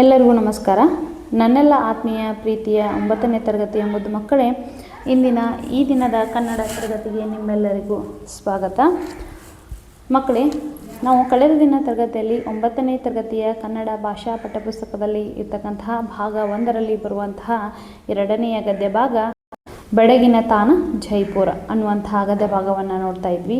ಎಲ್ಲರಿಗೂ ನಮಸ್ಕಾರ. ನನ್ನೆಲ್ಲ ಆತ್ಮೀಯ ಪ್ರೀತಿಯ 9ನೇ ತರಗತಿಯ ಮುದ್ದು ಮಕ್ಕಳೇ, ಈ ದಿನದ ಕನ್ನಡ ತರಗತಿಗೆ ನಿಮ್ಮೆಲ್ಲರಿಗೂ ಸ್ವಾಗತ. ಮಕ್ಕಳೇ, ನಾವು ಕಳೆದ ದಿನ ತರಗತಿಯಲ್ಲಿ 9ನೇ ತರಗತಿಯ ಕನ್ನಡ ಭಾಷಾ ಪಠ್ಯಪುಸ್ತಕದಲ್ಲಿ ಇರ್ತಕ್ಕಂತಹ ಭಾಗ 1ರಲ್ಲಿ ಬರುವಂತಹ 2ನೆಯ ಗದ್ಯ ಭಾಗ ಬೆಡಗಿನ ತಾಣ ಜೈಪುರ ಅನ್ನುವಂತಹ ಗದ್ಯ ಭಾಗವನ್ನು ನೋಡ್ತಾ ಇದ್ವಿ.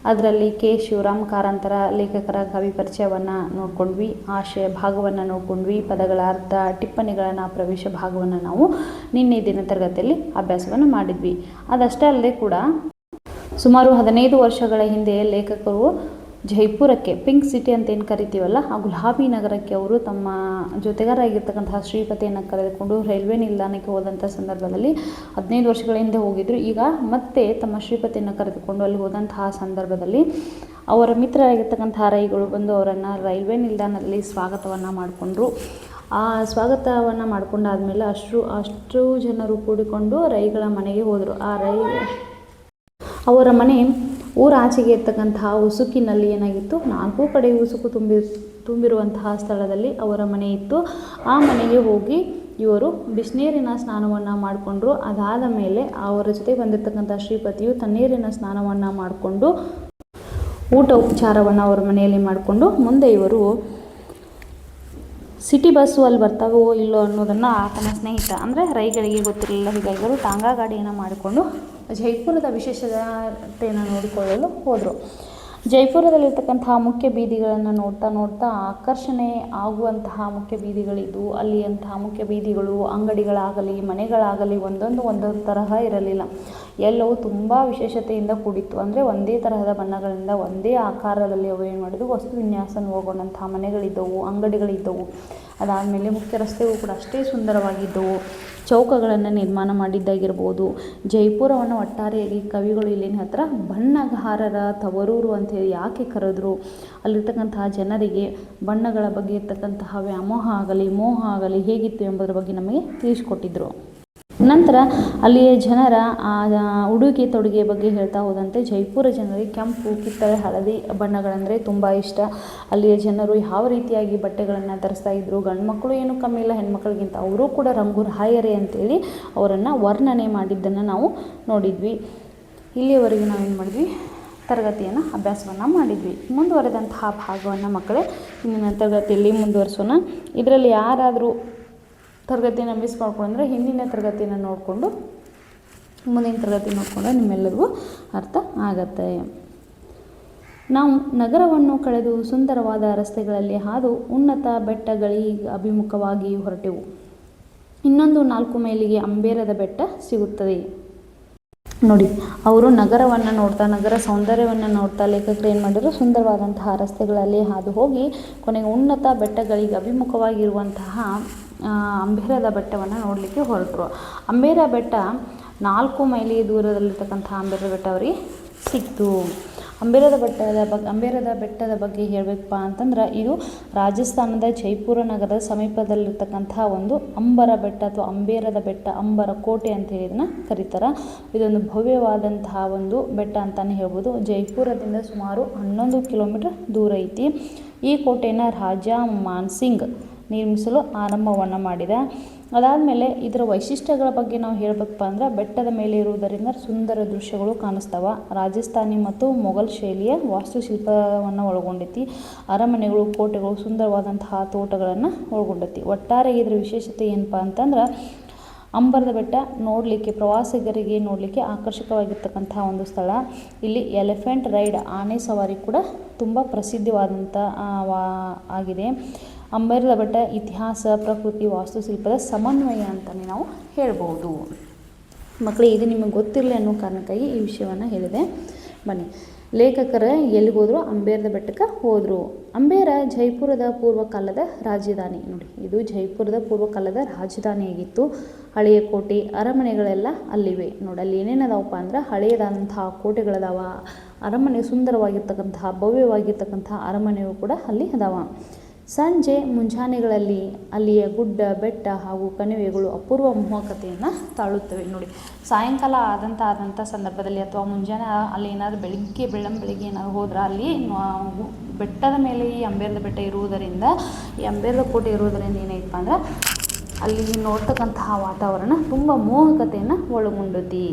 ಅದರಲ್ಲಿ ಕೆ ಶಿವರಾಮ್ ಕಾರಂತರ ಲೇಖಕರ ಕವಿ ಪರಿಚಯವನ್ನು ನೋಡ್ಕೊಂಡ್ವಿ, ಆಶಯ ಭಾಗವನ್ನು ನೋಡ್ಕೊಂಡ್ವಿ, ಪದಗಳ ಅರ್ಥ, ಟಿಪ್ಪಣಿಗಳನ್ನು, ಪ್ರವೇಶ ಭಾಗವನ್ನು ನಾವು ನಿನ್ನೆ ದಿನ ತರಗತಿಯಲ್ಲಿ ಅಭ್ಯಾಸವನ್ನು ಮಾಡಿದ್ವಿ. ಅದಷ್ಟೇ ಅಲ್ಲದೆ ಕೂಡ ಸುಮಾರು 15 ವರ್ಷಗಳ ಹಿಂದೆ ಲೇಖಕರು ಜೈಪುರಕ್ಕೆ, ಪಿಂಕ್ ಸಿಟಿ ಅಂತ ಏನು ಕರಿತೀವಲ್ಲ, ಆ ಗುಲಾಬಿ ನಗರಕ್ಕೆ ಅವರು ತಮ್ಮ ಜೊತೆಗಾರಾಗಿರ್ತಕ್ಕಂತಹ ಶ್ರೀಪತಿಯನ್ನು ಕರೆದುಕೊಂಡು ರೈಲ್ವೆ ನಿಲ್ದಾಣಕ್ಕೆ ಹೋದಂಥ ಸಂದರ್ಭದಲ್ಲಿ 15 ವರ್ಷಗಳ ಹಿಂದೆ ಹೋಗಿದ್ರು. ಈಗ ಮತ್ತೆ ತಮ್ಮ ಶ್ರೀಪತಿಯನ್ನು ಕರೆದುಕೊಂಡು ಅಲ್ಲಿ ಹೋದಂತಹ ಸಂದರ್ಭದಲ್ಲಿ ಅವರ ಮಿತ್ರರಾಗಿರ್ತಕ್ಕಂತಹ ರೈಗಳು ಬಂದು ಅವರನ್ನು ರೈಲ್ವೆ ನಿಲ್ದಾಣದಲ್ಲಿ ಸ್ವಾಗತವನ್ನು ಮಾಡಿಕೊಂಡ್ರು. ಆ ಸ್ವಾಗತವನ್ನು ಮಾಡಿಕೊಂಡಾದ್ಮೇಲೆ ಅಷ್ಟು ಜನರು ಕೂಡಿಕೊಂಡು ರೈಗಳ ಮನೆಗೆ ಹೋದರು. ಅವರ ಮನೆ ಊರಾಚೆಗೆ ಇರ್ತಕ್ಕಂತಹ ಉಸುಕಿನಲ್ಲಿ ಏನಾಗಿತ್ತು, 4 ಕಡೆ ಉಸುಕು ತುಂಬಿರುವಂತಹ ಸ್ಥಳದಲ್ಲಿ ಅವರ ಮನೆ ಇತ್ತು. ಆ ಮನೆಗೆ ಹೋಗಿ ಇವರು ಬಿಸಿನೀರಿನ ಸ್ನಾನವನ್ನು ಮಾಡಿಕೊಂಡ್ರು. ಅದಾದ ಮೇಲೆ ಅವರ ಜೊತೆ ಬಂದಿರತಕ್ಕಂಥ ಶ್ರೀಪತಿಯು ತಣ್ಣೀರಿನ ಸ್ನಾನವನ್ನು ಮಾಡಿಕೊಂಡು ಊಟ ಉಪಚಾರವನ್ನು ಅವರ ಮನೆಯಲ್ಲಿ ಮಾಡಿಕೊಂಡು ಮುಂದೆ ಇವರು ಸಿಟಿ ಬಸ್ಸು ಅಲ್ಲಿ ಬರ್ತಾವೋ ಇಲ್ಲೋ ಅನ್ನೋದನ್ನು ಆತನ ಸ್ನೇಹಿತ ಅಂದರೆ ರೈಗಳಿಗೆ ಗೊತ್ತಿರಲಿಲ್ಲ. ಹೀಗಾಗಿ ಅವರು ಟಾಂಗಾ ಗಾಡಿಯನ್ನು ಮಾಡಿಕೊಂಡು ಜೈಪುರದ ವಿಶೇಷತೆಯನ್ನು ನೋಡಿಕೊಳ್ಳಲು ಹೋದರು. ಜೈಪುರದಲ್ಲಿರ್ತಕ್ಕಂತಹ ಮುಖ್ಯ ಬೀದಿಗಳನ್ನು ನೋಡ್ತಾ ಆಕರ್ಷಣೆ ಆಗುವಂತಹ ಮುಖ್ಯ ಬೀದಿಗಳಿದ್ದು, ಅಲ್ಲಿಯಂತಹ ಮುಖ್ಯ ಬೀದಿಗಳು, ಅಂಗಡಿಗಳಾಗಲಿ ಮನೆಗಳಾಗಲಿ ಒಂದೊಂದು ತರಹ ಇರಲಿಲ್ಲ. ಎಲ್ಲವೂ ತುಂಬ ವಿಶೇಷತೆಯಿಂದ ಕೂಡಿತ್ತು. ಅಂದರೆ ಒಂದೇ ತರಹದ ಬಣ್ಣಗಳಿಂದ ಒಂದೇ ಆಕಾರದಲ್ಲಿ ಅವು ಏನು ಮಾಡಿದ್ವು, ವಸ್ತು ವಿನ್ಯಾಸ ಹೋಗೊಂಡಂತಹ ಮನೆಗಳಿದ್ದವು, ಅಂಗಡಿಗಳಿದ್ದವು. ಅದಾದಮೇಲೆ ಮುಖ್ಯ ರಸ್ತೆಗೂ ಕೂಡ ಅಷ್ಟೇ ಸುಂದರವಾಗಿದ್ದವು. ಚೌಕಗಳನ್ನು ನಿರ್ಮಾಣ ಮಾಡಿದ್ದಾಗಿರ್ಬೋದು. ಜೈಪುರವನ್ನು ಒಟ್ಟಾರೆಯಾಗಿ ಕವಿಗಳು ಇಲ್ಲಿನ ಹತ್ರ ಬಣ್ಣಗಾರರ ತವರೂರು ಅಂಥೇಳಿ ಯಾಕೆ ಕರೆದ್ರು, ಅಲ್ಲಿರ್ತಕ್ಕಂತಹ ಜನರಿಗೆ ಬಣ್ಣಗಳ ಬಗ್ಗೆ ಇರ್ತಕ್ಕಂತಹ ವ್ಯಾಮೋಹ ಆಗಲಿ ಮೋಹ ಆಗಲಿ ಹೇಗಿತ್ತು ಎಂಬುದರ ಬಗ್ಗೆ ನಮಗೆ ತಿಳಿಸ್ಕೊಟ್ಟಿದ್ರು. ನಂತರ ಅಲ್ಲಿಯ ಜನರ ಉಡುಗೆ ತೊಡುಗೆ ಬಗ್ಗೆ ಹೇಳ್ತಾ ಹೋದಂತೆ ಜೈಪುರ ಜನರಿಗೆ ಕೆಂಪು, ಕಿತ್ತಳೆ, ಹಳದಿ ಬಣ್ಣಗಳಂದರೆ ತುಂಬ ಇಷ್ಟ. ಅಲ್ಲಿಯ ಜನರು ಯಾವ ರೀತಿಯಾಗಿ ಬಟ್ಟೆಗಳನ್ನು ಧರಿಸ್ತಾ ಇದ್ರು, ಗಂಡು ಮಕ್ಕಳು ಏನು ಕಮ್ಮಿ ಇಲ್ಲ ಹೆಣ್ಮಕ್ಳಿಗಿಂತ, ಅವರು ಕೂಡ ರಂಗು ರಾಯರೇ ಅಂತೇಳಿ ಅವರನ್ನು ವರ್ಣನೆ ಮಾಡಿದ್ದನ್ನು ನಾವು ನೋಡಿದ್ವಿ. ಇಲ್ಲಿಯವರೆಗೆ ನಾವೇನು ಮಾಡಿದ್ವಿ, ತರಗತಿಯನ್ನು ಅಭ್ಯಾಸವನ್ನು ಮಾಡಿದ್ವಿ. ಮುಂದುವರೆದಂತಹ ಭಾಗವನ್ನು ಮಕ್ಕಳೇ ಇಂದಿನ ತರಗತಿಯಲ್ಲಿ ಮುಂದುವರಿಸೋಣ. ಇದರಲ್ಲಿ ಯಾರಾದರೂ ತರಗತಿಯನ್ನು ಮಿಸ್ ಮಾಡ್ಕೊಂಡ್ರೆ ಹಿಂದಿನ ತರಗತಿಯನ್ನು ನೋಡಿಕೊಂಡು ಮುಂದಿನ ತರಗತಿ ನೋಡಿಕೊಂಡ್ರೆ ನಿಮ್ಮೆಲ್ಲರಿಗೂ ಅರ್ಥ ಆಗತ್ತೆ. ನಾವು ನಗರವನ್ನು ಕಳೆದು ಸುಂದರವಾದ ರಸ್ತೆಗಳಲ್ಲಿ ಹಾದು ಉನ್ನತ ಬೆಟ್ಟಗಳಿಗೆ ಅಭಿಮುಖವಾಗಿ ಹೊರಟೆವು. ಇನ್ನೊಂದು 4 ಮೈಲಿಗೆ ಅಂಬೇರದ ಬೆಟ್ಟ ಸಿಗುತ್ತದೆ. ನೋಡಿ, ಅವರು ನಗರವನ್ನು ನೋಡ್ತಾ, ನಗರ ಸೌಂದರ್ಯವನ್ನು ನೋಡ್ತಾ ಲೇಖಕರು ಏನು ಮಾಡಿದ್ರು, ಸುಂದರವಾದಂತಹ ರಸ್ತೆಗಳಲ್ಲಿ ಹಾದು ಹೋಗಿ ಕೊನೆಗೆ ಉನ್ನತ ಬೆಟ್ಟಗಳಿಗೆ ಅಭಿಮುಖವಾಗಿರುವಂತಹ ಅಂಬೇರದ ಬೆಟ್ಟವನ್ನು ನೋಡಲಿಕ್ಕೆ ಹೊರಟರು. ಅಂಬೇರ ಬೆಟ್ಟ 4 ಮೈಲಿ ದೂರದಲ್ಲಿರ್ತಕ್ಕಂಥ ಅಂಬೇರ ಬೆಟ್ಟ ಅವರಿಗೆ ಸಿಕ್ತು. ಅಂಬೇರದ ಬೆಟ್ಟದ ಬಗ್ಗೆ ಹೇಳಬೇಕಪ್ಪ ಅಂತಂದ್ರೆ, ಇದು ರಾಜಸ್ಥಾನದ ಜೈಪುರ ನಗರದ ಸಮೀಪದಲ್ಲಿರ್ತಕ್ಕಂತಹ ಒಂದು ಅಂಬರ ಬೆಟ್ಟ ಅಥವಾ ಅಂಬೇರದ ಬೆಟ್ಟ, ಅಂಬರ ಕೋಟೆ ಅಂತೇಳಿ ಇದನ್ನು ಕರೀತಾರೆ. ಇದೊಂದು ಭವ್ಯವಾದಂತಹ ಒಂದು ಬೆಟ್ಟ ಅಂತಲೇ ಹೇಳ್ಬೋದು. ಜೈಪುರದಿಂದ ಸುಮಾರು 11 ಕಿಲೋಮೀಟರ್ ದೂರ ಐತಿ. ಈ ಕೋಟೆಯನ್ನು ರಾಜ ಮಾನ್ಸಿಂಗ್ ನಿರ್ಮಿಸಲು ಆರಂಭವನ್ನು ಮಾಡಿದ. ಅದಾದಮೇಲೆ ಇದರ ವೈಶಿಷ್ಟ್ಯಗಳ ಬಗ್ಗೆ ನಾವು ಹೇಳಬೇಕಪ್ಪ ಅಂದ್ರೆ, ಬೆಟ್ಟದ ಮೇಲೆ ಇರುವುದರಿಂದ ಸುಂದರ ದೃಶ್ಯಗಳು ಕಾಣಿಸ್ತಾವ. ರಾಜಸ್ಥಾನಿ ಮತ್ತು ಮೊಘಲ್ ಶೈಲಿಯ ವಾಸ್ತುಶಿಲ್ಪವನ್ನು ಒಳಗೊಂಡೈತಿ. ಅರಮನೆಗಳು, ಕೋಟೆಗಳು, ಸುಂದರವಾದಂತಹ ತೋಟಗಳನ್ನು ಒಳಗೊಂಡೈತಿ. ಒಟ್ಟಾರೆ ಇದರ ವಿಶೇಷತೆ ಏನಪ್ಪ ಅಂತಂದ್ರೆ, ಅಂಬರದ ಬೆಟ್ಟ ನೋಡಲಿಕ್ಕೆ, ಪ್ರವಾಸಿಗರಿಗೆ ನೋಡಲಿಕ್ಕೆ ಆಕರ್ಷಕವಾಗಿರ್ತಕ್ಕಂಥ ಒಂದು ಸ್ಥಳ. ಇಲ್ಲಿ ಎಲಿಫೆಂಟ್ ರೈಡ್, ಆನೆ ಸವಾರಿ ಕೂಡ ತುಂಬ ಪ್ರಸಿದ್ಧವಾದಂಥ ಆಗಿದೆ. ಅಂಬೇರದ ಬೆಟ್ಟ ಇತಿಹಾಸ, ಪ್ರಕೃತಿ, ವಾಸ್ತುಶಿಲ್ಪದ ಸಮನ್ವಯ ಅಂತಲೇ ನಾವು ಹೇಳ್ಬೋದು. ಮಕ್ಕಳೇ, ಇದು ನಿಮಗೆ ಗೊತ್ತಿರಲಿ ಅನ್ನೋ ಕಾರಣಕ್ಕಾಗಿ ಈ ವಿಷಯವನ್ನು ಹೇಳಿದೆ. ಬನ್ನಿ, ಲೇಖಕರು ಎಲ್ಲಿಗೆ ಹೋದರು, ಅಂಬೇರದ ಬೆಟ್ಟಕ್ಕೆ ಹೋದರು. ಅಂಬೇರ ಜೈಪುರದ ಪೂರ್ವಕಾಲದ ರಾಜಧಾನಿ. ನೋಡಿ, ಇದು ಜೈಪುರದ ಪೂರ್ವಕಾಲದ ರಾಜಧಾನಿಯಾಗಿತ್ತು. ಹಳೆಯ ಕೋಟೆ, ಅರಮನೆಗಳೆಲ್ಲ ಅಲ್ಲಿವೆ. ನೋಡಿ, ಅಲ್ಲಿ ಏನೇನದಾವಪ್ಪ ಅಂದ್ರೆ, ಹಳೆಯದಾದಂತಹ ಕೋಟೆಗಳದಾವ, ಅರಮನೆ ಸುಂದರವಾಗಿರ್ತಕ್ಕಂತಹ ಭವ್ಯವಾಗಿರ್ತಕ್ಕಂತಹ ಅರಮನೆಗಳು ಕೂಡ ಅಲ್ಲಿ ಅದಾವ. ಸಂಜೆ ಮುಂಜಾನೆಗಳಲ್ಲಿ ಅಲ್ಲಿಯ ಗುಡ್ಡ ಬೆಟ್ಟ ಹಾಗೂ ಕಣಿವೆಗಳು ಅಪೂರ್ವ ಮೋಹಕತೆಯನ್ನು ತಾಳುತ್ತವೆ. ನೋಡಿ, ಸಾಯಂಕಾಲ ಆದಂಥ ಸಂದರ್ಭದಲ್ಲಿ ಅಥವಾ ಮುಂಜಾನೆ ಅಲ್ಲಿ ಏನಾದರೂ ಬೆಳಗ್ಗೆ ಏನಾದರೂ ಹೋದ್ರೆ ಅಲ್ಲಿ ಬೆಟ್ಟದ ಮೇಲೆ ಈ ಅಂಬೇರದ ಬೆಟ್ಟ ಇರುವುದರಿಂದ, ಈ ಅಂಬೇರದ ಕೋಟೆ ಇರುವುದರಿಂದ ಏನೈತಪ್ಪ ಅಂದ್ರೆ ಅಲ್ಲಿ ನೋಡ್ತಕ್ಕಂತಹ ವಾತಾವರಣ ತುಂಬ ಮೋಹಕತೆಯನ್ನು ಒಳಗೊಂಡತಿ.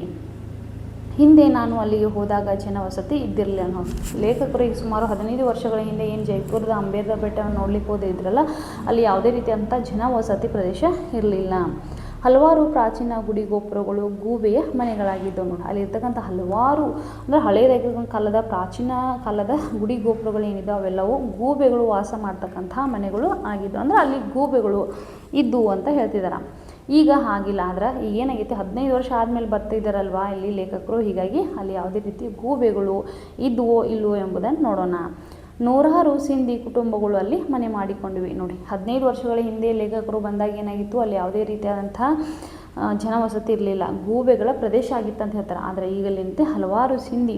ಹಿಂದೆ ನಾನು ಅಲ್ಲಿಗೆ ಹೋದಾಗ ಜನವಸತಿ ಇದ್ದಿರಲಿಲ್ಲ ಅನ್ನೋದು. ಲೇಖಕರು ಈಗ ಸುಮಾರು 15 ವರ್ಷಗಳ ಹಿಂದೆ ಏನು ಜೈಪುರದ ಅಂಬೇದ ಬೆಟ್ಟವನ್ನು ನೋಡ್ಲಿಕ್ಕೆ ಹೋದಿದ್ರಲ್ಲ, ಅಲ್ಲಿ ಯಾವುದೇ ರೀತಿಯಾದಂಥ ಜನವಸತಿ ಪ್ರದೇಶ ಇರಲಿಲ್ಲ. ಹಲವಾರು ಪ್ರಾಚೀನ ಗುಡಿ ಗೋಪುರಗಳು ಗೂಬೆಯ ಮನೆಗಳಾಗಿದ್ದವು. ನೋಡಿ, ಅಲ್ಲಿರ್ತಕ್ಕಂಥ ಹಲವಾರು ಅಂದರೆ ಹಳೆಯದಾಗಿರ್ತಕ್ಕಂಥ ಕಾಲದ ಪ್ರಾಚೀನ ಕಾಲದ ಗುಡಿ ಗೋಪುರಗಳು ಏನಿದೆ ಅವೆಲ್ಲವೂ ಗೂಬೆಗಳು ವಾಸ ಮಾಡ್ತಕ್ಕಂಥ ಮನೆಗಳು ಆಗಿದ್ದವು. ಅಂದರೆ ಅಲ್ಲಿ ಗೂಬೆಗಳು ಇದ್ದವು ಅಂತ ಹೇಳ್ತಿದ್ದಾರೆ. ಈಗ ಹಾಗಿಲ್ಲ. ಆದ್ರೆ ಈಗ ಏನಾಗೈತಿ, 15 ವರ್ಷ ಆದಮೇಲೆ ಬರ್ತಿದ್ದಾರಲ್ವ ಇಲ್ಲಿ ಲೇಖಕರು, ಹೀಗಾಗಿ ಅಲ್ಲಿ ಯಾವುದೇ ರೀತಿ ಗೂಬೆಗಳು ಇದ್ವೋ ಇಲ್ವೋ ಎಂಬುದನ್ನು ನೋಡೋಣ. ನೂರಾರು ಸಿಂಧಿ ಕುಟುಂಬಗಳು ಅಲ್ಲಿ ಮನೆ ಮಾಡಿಕೊಂಡಿವೆ. ನೋಡಿ, 15 ವರ್ಷಗಳ ಹಿಂದೆ ಲೇಖಕರು ಬಂದಾಗ ಏನಾಗಿತ್ತು, ಅಲ್ಲಿ ಯಾವುದೇ ರೀತಿಯಾದಂಥ ಜನವಸತಿ ಇರಲಿಲ್ಲ, ಗೂಬೆಗಳ ಪ್ರದೇಶ ಆಗಿತ್ತು ಅಂತ ಹೇಳ್ತಾರೆ. ಆದರೆ ಈಗಲಿಂತೆ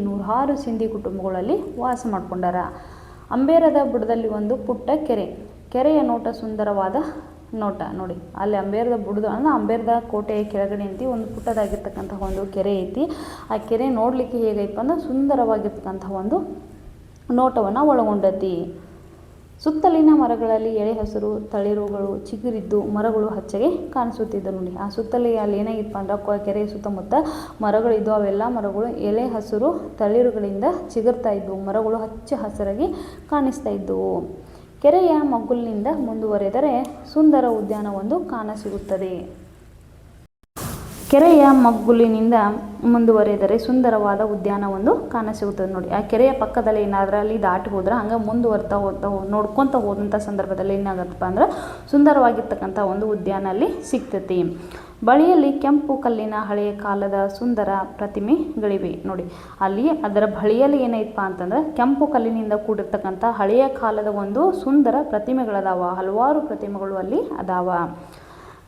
ನೂರಾರು ಸಿಂಧಿ ಕುಟುಂಬಗಳಲ್ಲಿ ವಾಸ ಮಾಡ್ಕೊಂಡಾರ. ಅಂಬೇರದ ಬುಡದಲ್ಲಿ ಒಂದು ಪುಟ್ಟ ಕೆರೆಯ ನೋಟ ಸುಂದರವಾದ ನೋಟ. ನೋಡಿ, ಅಲ್ಲಿ ಅಂಬೇರದ ಬುಡದ ಅಂದರೆ ಅಂಬೇರದ ಕೋಟೆಯ ಕೆಳಗಡೆ ಅಂತಿ ಒಂದು ಪುಟ್ಟದಾಗಿರ್ತಕ್ಕಂಥ ಒಂದು ಕೆರೆ ಐತಿ. ಆ ಕೆರೆ ನೋಡಲಿಕ್ಕೆ ಹೇಗೈತಪ್ಪ ಅಂದ್ರೆ ಸುಂದರವಾಗಿರ್ತಕ್ಕಂಥ ಒಂದು ನೋಟವನ್ನು ಒಳಗೊಂಡತಿ. ಸುತ್ತಲಿನ ಮರಗಳಲ್ಲಿ ಎಳೆ ಹಸಿರು ತಳಿರುಗಳು ಚಿಗುರಿದ್ದು ಮರಗಳು ಹಚ್ಚಗೆ ಕಾಣಿಸುತ್ತಿದ್ದವು. ನೋಡಿ, ಆ ಸುತ್ತಲಿ ಅಲ್ಲಿ ಏನಾಗಿತ್ತು ಅಂದ್ರೆ ಕೆರೆಯ ಸುತ್ತಮುತ್ತ ಮರಗಳಿದ್ದು, ಅವೆಲ್ಲ ಮರಗಳು ಎಲೆ ಹಸಿರು ತಳಿರುಗಳಿಂದ ಚಿಗುರ್ತಾ ಇದ್ದವು, ಮರಗಳು ಹಚ್ಚ ಹಸಿರಾಗಿ ಕಾಣಿಸ್ತಾ ಇದ್ದವು. ಕೆರೆಯ ಮಗ್ಗುಲಿನಿಂದ ಮುಂದುವರೆದರೆ ಸುಂದರ ಉದ್ಯಾನವೊಂದು ಕಾಣಸಿಗುತ್ತದೆ. ಕೆರೆಯ ಮಗ್ಗುಲಿನಿಂದ ಮುಂದುವರೆದರೆ ಸುಂದರವಾದ ಉದ್ಯಾನವೊಂದು ಕಾಣಸಿಗುತ್ತದೆ. ನೋಡಿ, ಆ ಕೆರೆಯ ಪಕ್ಕದಲ್ಲಿ ಏನಾದರೂ ಅಲ್ಲಿ ದಾಟಿ ಹೋದ್ರೆ ಹಂಗೆ ಮುಂದುವರ್ತಾ ನೋಡ್ಕೊತ ಹೋದಂಥ ಸಂದರ್ಭದಲ್ಲಿ ಏನಾಗತ್ತಪ್ಪ ಅಂದ್ರೆ ಸುಂದರವಾಗಿರ್ತಕ್ಕಂಥ ಒಂದು ಉದ್ಯಾನ ಅಲ್ಲಿ ಸಿಗ್ತೈತಿ. ಬಳಿಯಲ್ಲಿ ಕೆಂಪು ಕಲ್ಲಿನ ಹಳೆಯ ಕಾಲದ ಸುಂದರ ಪ್ರತಿಮೆಗಳಿವೆ. ನೋಡಿ, ಅಲ್ಲಿ ಅದರ ಬಳಿಯಲ್ಲಿ ಏನೈತಪ್ಪ ಅಂತಂದ್ರೆ ಕೆಂಪು ಕಲ್ಲಿನಿಂದ ಕೂಡಿರ್ತಕ್ಕಂಥ ಹಳೆಯ ಕಾಲದ ಒಂದು ಸುಂದರ ಪ್ರತಿಮೆಗಳದಾವ. ಹಲವಾರು ಪ್ರತಿಮೆಗಳು ಅಲ್ಲಿ ಅದಾವ.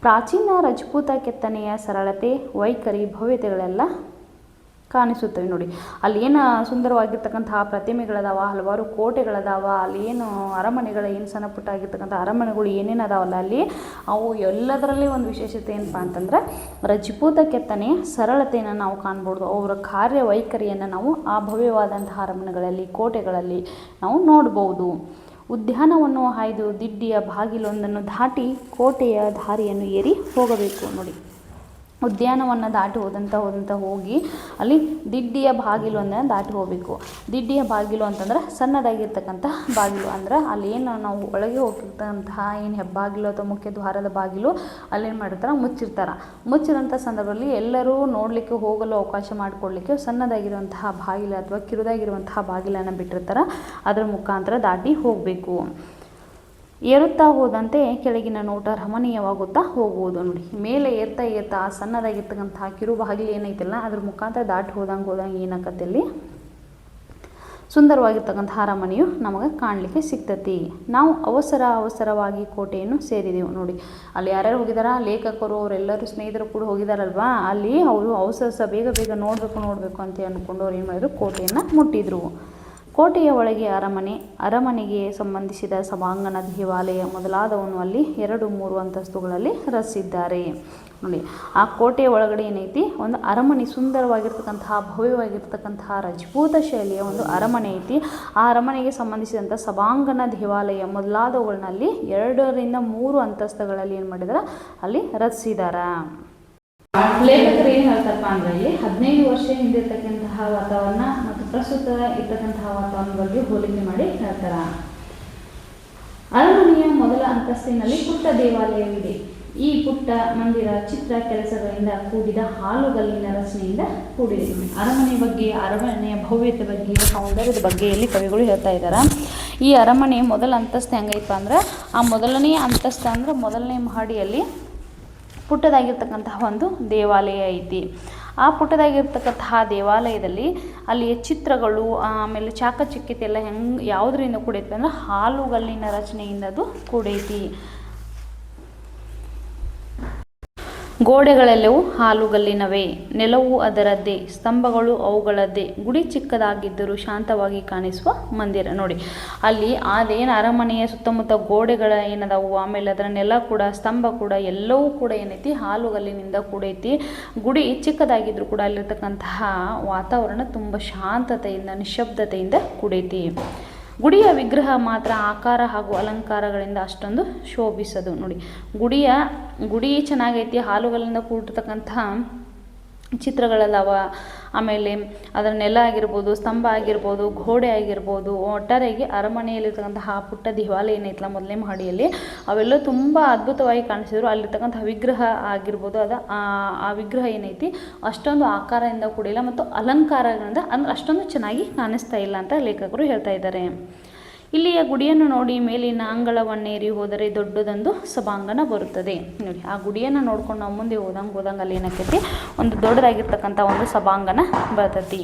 ಪ್ರಾಚೀನ ರಜಪೂತ ಕೆತ್ತನೆಯ ಸರಳತೆ, ವೈಖರಿ, ಭವ್ಯತೆಗಳೆಲ್ಲ ಕಾಣಿಸುತ್ತವೆ. ನೋಡಿ, ಅಲ್ಲಿ ಏನು ಸುಂದರವಾಗಿರ್ತಕ್ಕಂತಹ ಪ್ರತಿಮೆಗಳದಾವ, ಹಲವಾರು ಕೋಟೆಗಳದಾವ, ಅಲ್ಲಿ ಏನು ಅರಮನೆಗಳು, ಏನು ಸಣ್ಣ ಪುಟ್ಟ ಆಗಿರ್ತಕ್ಕಂಥ ಅರಮನೆಗಳು ಏನೇನು ಅದಾವಲ್ಲ ಅಲ್ಲಿ, ಅವು ಎಲ್ಲದರಲ್ಲಿ ಒಂದು ವಿಶೇಷತೆ ಏನಪ್ಪ ಅಂತಂದ್ರೆ ರಜಪೂತ ಕೆತ್ತನೆಯ ಸರಳತೆಯನ್ನು ನಾವು ಕಾಣ್ಬೋದು. ಅವರ ಕಾರ್ಯವೈಖರಿಯನ್ನು ನಾವು ಆ ಭವ್ಯವಾದಂತಹ ಅರಮನೆಗಳಲ್ಲಿ, ಕೋಟೆಗಳಲ್ಲಿ ನಾವು ನೋಡ್ಬೋದು. ಉದ್ಯಾನವನ್ನು ಹಾಯ್ದು ದಿಡ್ಡಿಯ ಬಾಗಿಲೊಂದನ್ನು ದಾಟಿ ಕೋಟೆಯ ದಾರಿಯನ್ನು ಏರಿ ಹೋಗಬೇಕು. ನೋಡಿ, ಉದ್ಯಾನವನ್ನು ದಾಟಿ ಹೋದಂಥ ಹೋಗಿ ಅಲ್ಲಿ ದಿಡ್ಡಿಯ ಬಾಗಿಲು ಒಂದನ್ನು ದಾಟಿ ಹೋಗಬೇಕು. ದಿಡ್ಡಿಯ ಬಾಗಿಲು ಅಂತಂದ್ರೆ ಸಣ್ಣದಾಗಿರ್ತಕ್ಕಂಥ ಬಾಗಿಲು. ಅಂದ್ರೆ ಅಲ್ಲಿ ಏನು ನಾವು ಒಳಗೆ ಹೋಗಿರ್ತಕ್ಕಂತಹ ಏನು ಹೆಬ್ಬಾಗಿಲು ಅಥವಾ ಮುಖ್ಯ ದ್ವಾರದ ಬಾಗಿಲು ಅಲ್ಲೇನು ಮಾಡಿರ್ತಾರೆ, ಮುಚ್ಚಿದಂಥ ಸಂದರ್ಭದಲ್ಲಿ ಎಲ್ಲರೂ ನೋಡಲಿಕ್ಕೆ ಹೋಗಲು ಅವಕಾಶ ಮಾಡಿಕೊಡ್ಲಿಕ್ಕೆ ಸಣ್ಣದಾಗಿರುವಂತಹ ಬಾಗಿಲು ಅಥವಾ ಕಿರುದಾಗಿರುವಂತಹ ಬಾಗಿಲನ್ನು ಬಿಟ್ಟಿರ್ತಾರೆ. ಅದರ ಮುಖಾಂತರ ದಾಟಿ ಹೋಗಬೇಕು. ಏರುತ್ತಾ ಹೋದಂತೆ ಕೆಳಗಿನ ನೋಟ ರಮಣೀಯವಾಗುತ್ತಾ ಹೋಗುವುದು. ನೋಡಿ, ಮೇಲೆ ಏರ್ತಾ ಸಣ್ಣದಾಗಿರ್ತಕ್ಕಂಥ ಕಿರು ಬಾಗಿಲು ಏನೈತಿಲ್ಲ ಅದ್ರ ಮುಖಾಂತರ ದಾಟಿ ಹೋದಂಗೆ ಏನಾಕತ್ತಲ್ಲಿ ಸುಂದರವಾಗಿರ್ತಕ್ಕಂಥ ಅರಮನೆಯು ನಮಗೆ ಕಾಣಲಿಕ್ಕೆ ಸಿಗ್ತತಿ. ನಾವು ಅವಸರವಾಗಿ ಕೋಟೆಯನ್ನು ಸೇರಿದೆವು. ನೋಡಿ, ಅಲ್ಲಿ ಯಾರ್ಯಾರು ಹೋಗಿದಾರ, ಲೇಖಕರು ಅವರೆಲ್ಲರೂ ಸ್ನೇಹಿತರು ಕೂಡ ಹೋಗಿದಾರಲ್ವಾ, ಅಲ್ಲಿ ಅವರು ಬೇಗ ನೋಡಬೇಕು ಅಂತ ಅಂದ್ಕೊಂಡು ಅವ್ರು ಏನು ಮಾಡಿದ್ರು, ಕೋಟೆಯನ್ನು ಮುಟ್ಟಿದ್ರು. ಕೋಟೆಯ ಒಳಗೆ ಅರಮನೆಗೆ ಸಂಬಂಧಿಸಿದ ಸಭಾಂಗಣ, ದೇವಾಲಯ ಮೊದಲಾದವನ್ನು ಅಲ್ಲಿ 2-3 ಅಂತಸ್ತುಗಳಲ್ಲಿ ರಚಿಸಿದ್ದಾರೆ. ನೋಡಿ, ಆ ಕೋಟೆಯ ಒಳಗಡೆ ಏನೈತಿ, ಒಂದು ಅರಮನೆ, ಸುಂದರವಾಗಿರ್ತಕ್ಕಂತಹ ಭವ್ಯವಾಗಿರ್ತಕ್ಕಂತಹ ರಜಪೂತ ಶೈಲಿಯ ಒಂದು ಅರಮನೆ ಐತಿ. ಆ ಅರಮನೆಗೆ ಸಂಬಂಧಿಸಿದಂಥ ಸಭಾಂಗಣ, ದೇವಾಲಯ ಮೊದಲಾದವುಗಳನ್ನಲ್ಲಿ 2-3 ಅಂತಸ್ತುಗಳಲ್ಲಿ ಏನು ಮಾಡಿದಾರೆ, ಅಲ್ಲಿ ರಚಿಸಿದ್ದಾರೆ. ಲೇಖಕರು ಏನು ಹೇಳ್ತಾರಪ್ಪ ಅಂದ್ರೆ ಇಲ್ಲಿ 15 ವರ್ಷ ಹಿಂದೆ ಇರ್ತಕ್ಕಂತಹ ವಾತಾವರಣ ಮತ್ತು ಪ್ರಸ್ತುತ ಇರ್ತಕ್ಕಂತಹ ವಾತಾವರಣ ಬಗ್ಗೆ ಹೋಲಿಕೆ ಮಾಡಿ ಹೇಳ್ತಾರ. ಅರಮನೆಯ ಮೊದಲ ಅಂತಸ್ತಿನಲ್ಲಿ ಪುಟ್ಟ ದೇವಾಲಯವಿದೆ. ಈ ಪುಟ್ಟ ಮಂದಿರ ಚಿತ್ರ ಕೆಲಸಗಳಿಂದ ಕೂಡಿದ ಹಾಲುಗಲ್ಲಿನ ರಚನೆಯಿಂದ ಕೂಡಿದೆ. ಅರಮನೆ ಬಗ್ಗೆ, ಅರಮನೆಯ ಭವ್ಯತೆ ಬಗ್ಗೆ, ಸೌಂದರ್ಯದ ಬಗ್ಗೆ ಇಲ್ಲಿ ಕವಿಗಳು ಹೇಳ್ತಾ ಇದ್ದಾರೆ. ಈ ಅರಮನೆ ಮೊದಲ ಅಂತಸ್ತು ಹೆಂಗೈತಪ್ಪ ಅಂದ್ರೆ, ಆ ಮೊದಲನೇ ಅಂತಸ್ತು ಅಂದ್ರೆ ಮೊದಲನೇ ಮಹಡಿಯಲ್ಲಿ ಪುಟ್ಟದಾಗಿರ್ತಕ್ಕಂತಹ ಒಂದು ದೇವಾಲಯ ಐತಿ. ಆ ಪುಟ್ಟದಾಗಿರ್ತಕ್ಕಂತಹ ದೇವಾಲಯದಲ್ಲಿ ಅಲ್ಲಿ ಚಿತ್ರಗಳು, ಆಮೇಲೆ ಚಾಕಚಕ್ಯತೆ ಎಲ್ಲ ಯಾವುದರಿಂದ ಕೂಡೈತಿ ಅಂದ್ರೆ ಹಾಲುಗಲ್ಲಿನ ರಚನೆಯಿಂದ ಅದು ಕೂಡೈತಿ. ಗೋಡೆಗಳೆಲ್ಲವೂ ಹಾಲುಗಲ್ಲಿನವೇ, ನೆಲವು ಅದರದ್ದೇ, ಸ್ತಂಭಗಳು ಅವುಗಳದ್ದೇ, ಗುಡಿ ಚಿಕ್ಕದಾಗಿದ್ದರೂ ಶಾಂತವಾಗಿ ಕಾಣಿಸುವ ಮಂದಿರ. ನೋಡಿ, ಅಲ್ಲಿ ಅದೇನು ಅರಮನೆಯ ಸುತ್ತಮುತ್ತ ಗೋಡೆಗಳ ಏನದಾವು, ಆಮೇಲೆ ಅದರ ನೆಲ ಕೂಡ ಸ್ತಂಭ ಕೂಡ ಎಲ್ಲವೂ ಕೂಡ ಏನೈತಿ ಹಾಲುಗಲ್ಲಿನಿಂದ ಕೂಡೈತಿ. ಗುಡಿ ಚಿಕ್ಕದಾಗಿದ್ದರೂ ಕೂಡ ಅಲ್ಲಿರ್ತಕ್ಕಂತಹ ವಾತಾವರಣ ತುಂಬ ಶಾಂತತೆಯಿಂದ ನಿಶಬ್ದತೆಯಿಂದ ಕೂಡೈತಿ. ಗುಡಿಯ ವಿಗ್ರಹ ಮಾತ್ರ ಆಕಾರ ಹಾಗೂ ಅಲಂಕಾರಗಳಿಂದ ಅಷ್ಟೊಂದು ಶೋಭಿಸದು. ನೋಡಿ, ಗುಡಿ ಚೆನ್ನಾಗೈತಿ, ಹಾಲುಗಳಿಂದ ಕೂಡಿರ್ತಕ್ಕಂತಹ ಚಿತ್ರಗಳಲ್ಲವ, ಆಮೇಲೆ ಅದರ ನೆಲ ಆಗಿರ್ಬೋದು, ಸ್ತಂಭ ಆಗಿರ್ಬೋದು, ಗೋಡೆ ಆಗಿರ್ಬೋದು, ಒಟ್ಟಾರೆಯಾಗಿ ಅರಮನೆಯಲ್ಲಿರ್ತಕ್ಕಂತಹ ಪುಟ್ಟ ದೇವಾಲಯ ಏನೈತಲ್ಲ ಮೊದಲನೇ ಮಹಡಿಯಲ್ಲಿ, ಅವೆಲ್ಲ ತುಂಬ ಅದ್ಭುತವಾಗಿ ಕಾಣಿಸಿದ್ರು. ಅಲ್ಲಿರ್ತಕ್ಕಂತಹ ವಿಗ್ರಹ ಆಗಿರ್ಬೋದು, ಆ ವಿಗ್ರಹ ಏನೈತಿ ಅಷ್ಟೊಂದು ಆಕಾರದಿಂದ ಕೂಡಿಲ್ಲ ಮತ್ತು ಅಲಂಕಾರಗಳಿಂದ ಅಂದ್ರೆ ಅಷ್ಟೊಂದು ಚೆನ್ನಾಗಿ ಕಾಣಿಸ್ತಾ ಇಲ್ಲ ಅಂತ ಲೇಖಕರು ಹೇಳ್ತಾ ಇದ್ದಾರೆ. ಇಲ್ಲಿಯ ಗುಡಿಯನ್ನು ನೋಡಿ ಮೇಲಿನ ಅಂಗಳವನ್ನೇರಿ ಹೋದರೆ ದೊಡ್ಡದೊಂದು ಸಭಾಂಗಣ ಬರುತ್ತದೆ. ನೋಡಿ, ಆ ಗುಡಿಯನ್ನು ನೋಡ್ಕೊಂಡು ನಾವು ಮುಂದೆ ಹೋದಂಗೆ ಅಲ್ಲಿ ಏನಾಕೈತಿ ಒಂದು ದೊಡ್ಡದಾಗಿರ್ತಕ್ಕಂಥ ಒಂದು ಸಭಾಂಗಣ ಬರ್ತೈತಿ.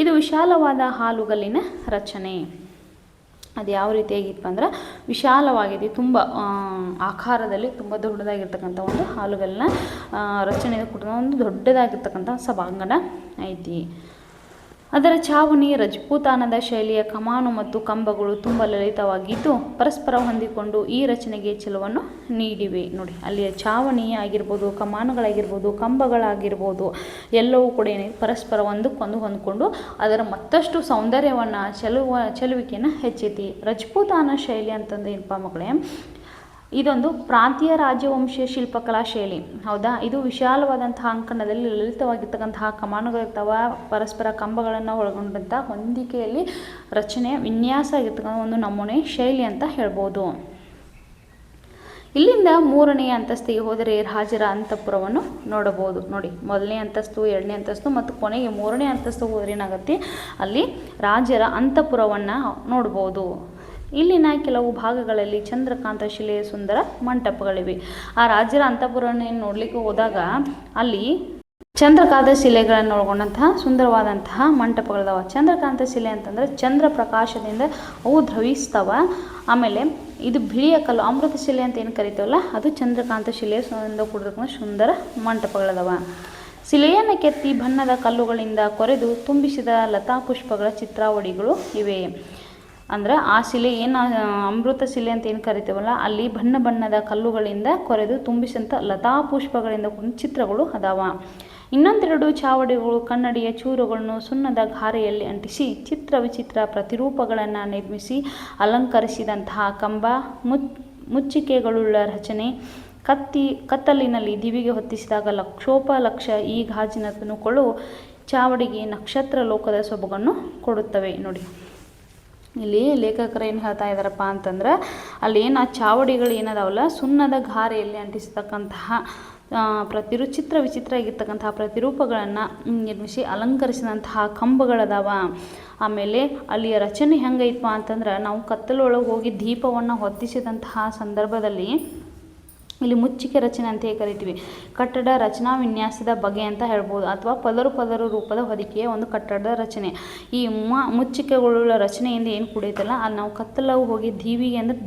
ಇದು ವಿಶಾಲವಾದ ಹಾಲುಗಲ್ಲಿನ ರಚನೆ. ಅದು ಯಾವ ರೀತಿಯಾಗಿತ್ತು ಅಂದ್ರೆ ವಿಶಾಲವಾಗಿದೆ, ತುಂಬ ಆಕಾರದಲ್ಲಿ ತುಂಬ ದೊಡ್ಡದಾಗಿರ್ತಕ್ಕಂಥ ಒಂದು ಹಾಲುಗಲ್ಲಿನ ರಚನೆ ಕೂಡ ಒಂದು ದೊಡ್ಡದಾಗಿರ್ತಕ್ಕಂಥ ಸಭಾಂಗಣ ಐತಿ. ಅದರ ಛಾವಣಿ ರಜಪೂತಾನದ ಶೈಲಿಯ ಕಮಾನು ಮತ್ತು ಕಂಬಗಳು ತುಂಬ ಲಲಿತವಾಗಿದ್ದು ಪರಸ್ಪರ ಹೊಂದಿಕೊಂಡು ಈ ರಚನೆಗೆ ಚೆಲುವನ್ನು ನೀಡಿವೆ. ನೋಡಿ, ಅಲ್ಲಿಯ ಛಾವಣಿ ಆಗಿರ್ಬೋದು, ಕಮಾನುಗಳಾಗಿರ್ಬೋದು, ಕಂಬಗಳಾಗಿರ್ಬೋದು ಎಲ್ಲವೂ ಕೂಡ ಏನಿದೆ ಪರಸ್ಪರ ಒಂದಕ್ಕೊಂದು ಹೊಂದ್ಕೊಂಡು ಅದರ ಮತ್ತಷ್ಟು ಸೌಂದರ್ಯವನ್ನು ಚೆಲುವಿಕೆಯನ್ನು ಹೆಚ್ಚೈತಿ. ರಜಪೂತಾನ ಶೈಲಿ ಅಂತಂದು ಏನಪ್ಪ ಮಕ್ಕಳೇ, ಇದೊಂದು ಪ್ರಾಂತೀಯ ರಾಜವಂಶೀಯ ಶಿಲ್ಪಕಲಾ ಶೈಲಿ. ಹೌದಾ, ಇದು ವಿಶಾಲವಾದಂತಹ ಅಂಕಣದಲ್ಲಿ ಲಲಿತವಾಗಿರ್ತಕ್ಕಂತಹ ಕಮಾನುಗಳಿರ್ತಾವ, ಪರಸ್ಪರ ಕಂಬಗಳನ್ನು ಒಳಗೊಂಡಂಥ ಹೊಂದಿಕೆಯಲ್ಲಿ ರಚನೆ ವಿನ್ಯಾಸ ಆಗಿರ್ತಕ್ಕಂಥ ಒಂದು ನಮೂನೆ ಶೈಲಿ ಅಂತ ಹೇಳ್ಬೋದು. ಇಲ್ಲಿಂದ 3ನೇ ಅಂತಸ್ತಿಗೆ ಹೋದರೆ ರಾಜರ ಅಂತಃಪುರವನ್ನು ನೋಡಬಹುದು. ನೋಡಿ, 1ನೇ ಅಂತಸ್ತು, 2ನೇ ಅಂತಸ್ತು ಮತ್ತು ಕೊನೆಗೆ 3ನೇ ಅಂತಸ್ತು ಹೋದರೆ ಏನಾಗುತ್ತೆ, ಅಲ್ಲಿ ರಾಜರ ಅಂತಃಪುರವನ್ನು ನೋಡ್ಬೋದು. ಇಲ್ಲಿನ ಕೆಲವು ಭಾಗಗಳಲ್ಲಿ ಚಂದ್ರಕಾಂತ ಶಿಲೆಯ ಸುಂದರ ಮಂಟಪಗಳಿವೆ. ಆ ರಾಜರ ಅಂತಃಪುರವನ್ನು ನೋಡಲಿಕ್ಕೆ ಹೋದಾಗ ಅಲ್ಲಿ ಚಂದ್ರಕಾಂತ ಶಿಲೆಗಳನ್ನು ಒಳಗೊಂಡಂತಹ ಸುಂದರವಾದಂತಹ ಮಂಟಪಗಳಿದಾವ. ಚಂದ್ರಕಾಂತ ಶಿಲೆ ಅಂತಂದರೆ ಚಂದ್ರ ಪ್ರಕಾಶದಿಂದ ಅವು ದ್ರವಿಸ್ತವ. ಆಮೇಲೆ ಇದು ಬಿಳಿಯ ಕಲ್ಲು, ಅಮೃತ ಶಿಲೆ ಅಂತ ಏನು ಕರಿತೀವಲ್ಲ, ಅದು ಚಂದ್ರಕಾಂತ ಶಿಲೆಯ ಕೂಡಿರ್ತಕ್ಕಂಥ ಸುಂದರ ಮಂಟಪಗಳಿದಾವ. ಶಿಲೆಯನ್ನು ಕೆತ್ತಿ ಬಣ್ಣದ ಕಲ್ಲುಗಳಿಂದ ಕೊರೆದು ತುಂಬಿಸಿದ ಲತಾ ಪುಷ್ಪಗಳ ಚಿತ್ರಾವಳಿಗಳು ಇವೆ. ಅಂದ್ರೆ ಆ ಶಿಲೆ ಏನು ಅಮೃತ ಶಿಲೆ ಅಂತ ಏನು ಕರಿತೀವಲ್ಲ, ಅಲ್ಲಿ ಬಣ್ಣ ಬಣ್ಣದ ಕಲ್ಲುಗಳಿಂದ ಕೊರೆದು ತುಂಬಿಸಿದಂಥ ಲತಾ ಪುಷ್ಪಗಳಿಂದ ಚಿತ್ರಗಳು ಅದಾವ. ಇನ್ನೊಂದೆರಡು ಚಾವಡಿಗಳು ಕನ್ನಡಿಯ ಚೂರುಗಳನ್ನು ಸುಣ್ಣದ ಗಾರೆಯಲ್ಲಿ ಅಂಟಿಸಿ ಚಿತ್ರ ವಿಚಿತ್ರ ಪ್ರತಿರೂಪಗಳನ್ನು ನಿರ್ಮಿಸಿ ಅಲಂಕರಿಸಿದಂತಹ ಕಂಬ, ಮುಚ್ಚಿಕೆಗಳುಳ್ಳ ರಚನೆ, ಕತ್ತಲಿನಲ್ಲಿ ದಿವಿಗೆ ಹೊತ್ತಿಸಿದಾಗ ಲಕ್ಷೋಪಲಕ್ಷ ಈ ಗಾಜಿನ ತುಣುಕುಗಳು ಚಾವಡಿಗೆ ನಕ್ಷತ್ರ ಲೋಕದ ಸೊಬಗನ್ನು ಕೊಡುತ್ತವೆ. ನೋಡಿ, ಇಲ್ಲಿ ಲೇಖಕರು ಏನು ಹೇಳ್ತಾ ಇದ್ದಾರಪ್ಪ ಅಂತಂದ್ರೆ, ಅಲ್ಲಿ ಏನು ಆ ಚಾವಡಿಗಳು ಏನದಾವಲ್ಲ ಸುಣ್ಣದ ಗಾರೆಯಲ್ಲಿ ಅಂಟಿಸತಕ್ಕಂತಹ ಚಿತ್ರ ವಿಚಿತ್ರ ಆಗಿರ್ತಕ್ಕಂತಹ ಪ್ರತಿರೂಪಗಳನ್ನು ನಿರ್ಮಿಸಿ ಅಲಂಕರಿಸಿದಂತಹ ಕಂಬಗಳದಾವ. ಆಮೇಲೆ ಅಲ್ಲಿಯ ರಚನೆ ಹೆಂಗೈತಪ್ಪ ಅಂತಂದ್ರೆ, ನಾವು ಕತ್ತಲೊಳಗೆ ಹೋಗಿ ದೀಪವನ್ನು ಹೊತ್ತಿಸಿದಂತಹ ಸಂದರ್ಭದಲ್ಲಿ ಇಲ್ಲಿ ಮುಚ್ಚಿಕೆ ರಚನೆ ಅಂತ ಕರಿತೀವಿ. ಕಟ್ಟಡ ರಚನಾ ವಿನ್ಯಾಸದ ಬಗೆ ಅಂತ ಹೇಳ್ಬೋದು, ಅಥವಾ ಪದರು ರೂಪದ ಹೊದಿಕೆಯ ಒಂದು ಕಟ್ಟಡದ ರಚನೆ. ಈ ಮುಚ್ಚಿಕೆಗಳುಳ್ಳ ರಚನೆಯಿಂದ ಏನು ಕುಡಿಯುತ್ತಲ್ಲ, ಅಲ್ಲಿ ನಾವು ಕತ್ತಲಾಗಿ ಹೋಗಿ ದೀವಿಗೆ ಅಂದರೆ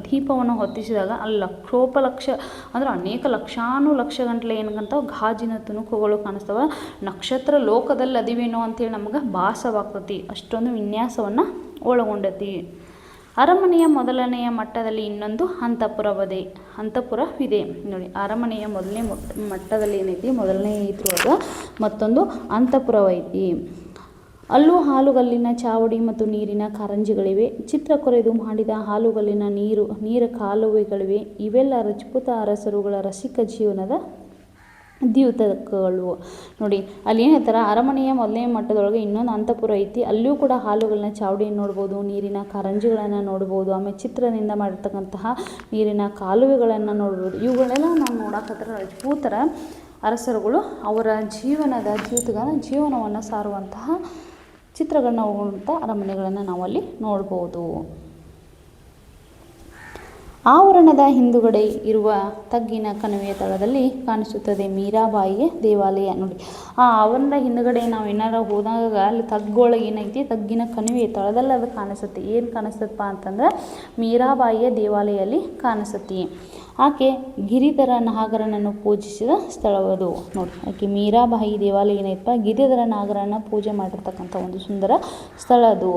ದೀಪವನ್ನು ಹೊತ್ತಿಸಿದಾಗ ಅಲ್ಲಿ ಲಕ್ಷೋಪಲಕ್ಷ ಅಂದ್ರೆ ಅನೇಕ ಲಕ್ಷ ಗಂಟಲೆ ಏನಂತ ಗಾಜಿನ ತುಣುಕುಗಳು ಕಾಣಿಸ್ತವೆ. ನಕ್ಷತ್ರ ಲೋಕದಲ್ಲಿ ಅದಿವೇನೋ ಅಂತೇಳಿ ನಮಗೆ ಭಾಸವಾಗ್ತತಿ, ಅಷ್ಟೊಂದು ವಿನ್ಯಾಸವನ್ನು ಒಳಗೊಂಡತಿ. ಅರಮನೆಯ ಮೊದಲನೆಯ ಮಟ್ಟದಲ್ಲಿ ಇನ್ನೊಂದು ಅಂತಃಪುರವಿದೆ. ನೋಡಿ, ಅರಮನೆಯ ಮೊದಲನೇ ಮಟ್ಟದಲ್ಲಿ ಏನೈತಿ, ಮೊದಲನೇ ಇದ್ರೊಳಗೆ ಮತ್ತೊಂದು ಅಂತಃಪುರವೈತಿ. ಅಲ್ಲೂ ಹಾಲುಗಲ್ಲಿನ ಚಾವಡಿ ಮತ್ತು ನೀರಿನ ಕಾರಂಜಿಗಳಿವೆ. ಚಿತ್ರ ಕೊರೆದು ಮಾಡಿದ ಹಾಲುಗಲ್ಲಿನ ನೀರ ಕಾಲುವೆಗಳಿವೆ. ಇವೆಲ್ಲ ರಜಪೂತ ಅರಸರುಗಳ ರಸಿಕ ಜೀವನದ ದ್ಯೂತಕಗಳು. ನೋಡಿ, ಅಲ್ಲಿ ಏನು ಹೇಳ್ತಾರೆ, ಅರಮನೆಯ ಮೊದಲನೇ ಮಟ್ಟದೊಳಗೆ ಇನ್ನೊಂದು ಅಂತಃಪುರ ಐತಿ. ಅಲ್ಲಿಯೂ ಕೂಡ ಹಾಲುಗಳನ್ನ ಚಾವಡಿಯನ್ನು ನೋಡ್ಬೋದು, ನೀರಿನ ಕಾರಂಜಿಗಳನ್ನು ನೋಡ್ಬೋದು, ಆಮೇಲೆ ಚಿತ್ರದಿಂದ ಮಾಡಿರ್ತಕ್ಕಂತಹ ನೀರಿನ ಕಾಲುವೆಗಳನ್ನು ನೋಡ್ಬೋದು. ಇವುಗಳೆಲ್ಲ ನಾವು ನೋಡೋಕತ್ರ ರಜಪೂತರ ಅರಸರುಗಳು ಅವರ ಜೀವನವನ್ನು ಸಾರುವಂತಹ ಚಿತ್ರಗಳನ್ನ ಒಳಗೊಂಡಂಥ ಅರಮನೆಗಳನ್ನು ನಾವಲ್ಲಿ ನೋಡ್ಬೋದು. ಆವರಣದ ಹಿಂದುಗಡೆ ಇರುವ ತಗ್ಗಿನ ಕಣಿವೆಯ ತಳದಲ್ಲಿ ಕಾಣಿಸುತ್ತದೆ ಮೀರಾಬಾಯಿಯ ದೇವಾಲಯ. ನೋಡಿ, ಆ ಆವರಣದ ಹಿಂದುಗಡೆ ನಾವು ಏನಾರ ಹೋದಾಗ ಅಲ್ಲಿ ತಗ್ಗೊಳಗೆ ಏನೈತಿ, ತಗ್ಗಿನ ಕಣಿವೆಯ ತಳದಲ್ಲಿ ಅದು ಕಾಣಿಸುತ್ತೆ. ಏನು ಕಾಣಿಸ್ತಪ್ಪ ಅಂತಂದ್ರೆ ಮೀರಾಬಾಯಿಯ ದೇವಾಲಯಲ್ಲಿ ಕಾಣಿಸುತ್ತೆ. ಆಕೆ ಗಿರಿಧರ ನಾಗರನನ್ನು ಪೂಜಿಸಿದ ಸ್ಥಳವದು. ನೋಡಿ, ಆಕೆ ಮೀರಾಬಾಯಿ ದೇವಾಲಯ ಏನೈತಪ್ಪ, ಗಿರಿಧರ ನಾಗರನ್ನ ಪೂಜೆ ಮಾಡಿರ್ತಕ್ಕಂಥ ಒಂದು ಸುಂದರ ಸ್ಥಳ ಅದು.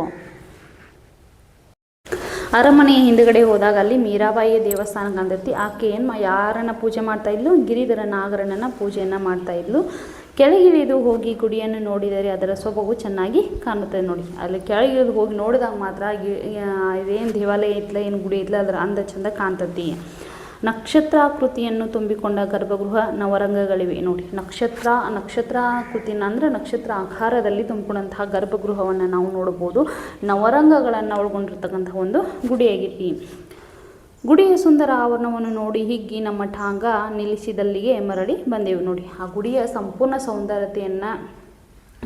ಅರಮನೆಯ ಹಿಂದುಗಡೆ ಹೋದಾಗ ಅಲ್ಲಿ ಮೀರಾಬಾಯಿಯ ದೇವಸ್ಥಾನ ಕಾಣ್ತೈತಿ. ಆಕೆ ಯಾರನ್ನ ಪೂಜೆ ಮಾಡ್ತಾ ಇದ್ಲು? ಗಿರಿಧರ ನಾಗರನನ್ನು ಪೂಜೆಯನ್ನು ಮಾಡ್ತಾ ಇದ್ಲು. ಕೆಳಗಿಳಿದು ಹೋಗಿ ಗುಡಿಯನ್ನು ನೋಡಿದರೆ ಅದರ ಸೊಬಗು ಚೆನ್ನಾಗಿ ಕಾಣುತ್ತದೆ. ನೋಡಿ, ಅಲ್ಲಿ ಕೆಳಗಿಳಿದು ಹೋಗಿ ನೋಡಿದಾಗ ಮಾತ್ರ ಇದೇನು ದೇವಾಲಯ ಐತ್ಲ, ಏನು ಗುಡಿ ಐತ್ಲ, ಅದರ ಅಂದ ಚಂದ ಕಾಣ್ತತಿ. ನಕ್ಷತ್ರಾಕೃತಿಯನ್ನು ತುಂಬಿಕೊಂಡ ಗರ್ಭಗೃಹ ನವರಂಗಗಳಿವೆ. ನೋಡಿ, ನಕ್ಷತ್ರಾಕೃತಿನ ಅಂದರೆ ನಕ್ಷತ್ರ ಆಕಾರದಲ್ಲಿ ತುಂಬಿಕೊಂಡಂತಹ ಗರ್ಭಗೃಹವನ್ನು ನಾವು ನೋಡ್ಬೋದು. ನವರಂಗಗಳನ್ನು ಒಳಗೊಂಡಿರ್ತಕ್ಕಂಥ ಒಂದು ಗುಡಿಯಾಗಿತ್ತು. ಗುಡಿಯ ಸುಂದರ ಆವರಣವನ್ನು ನೋಡಿ ಹಿಗ್ಗಿ ನಮ್ಮ ಠಾಂಗ ನಿಲ್ಲಿಸಿದಲ್ಲಿಗೆ ಮರಳಿ ಬಂದೆವು. ನೋಡಿ, ಆ ಗುಡಿಯ ಸಂಪೂರ್ಣ ಸೌಂದರ್ಯತೆಯನ್ನು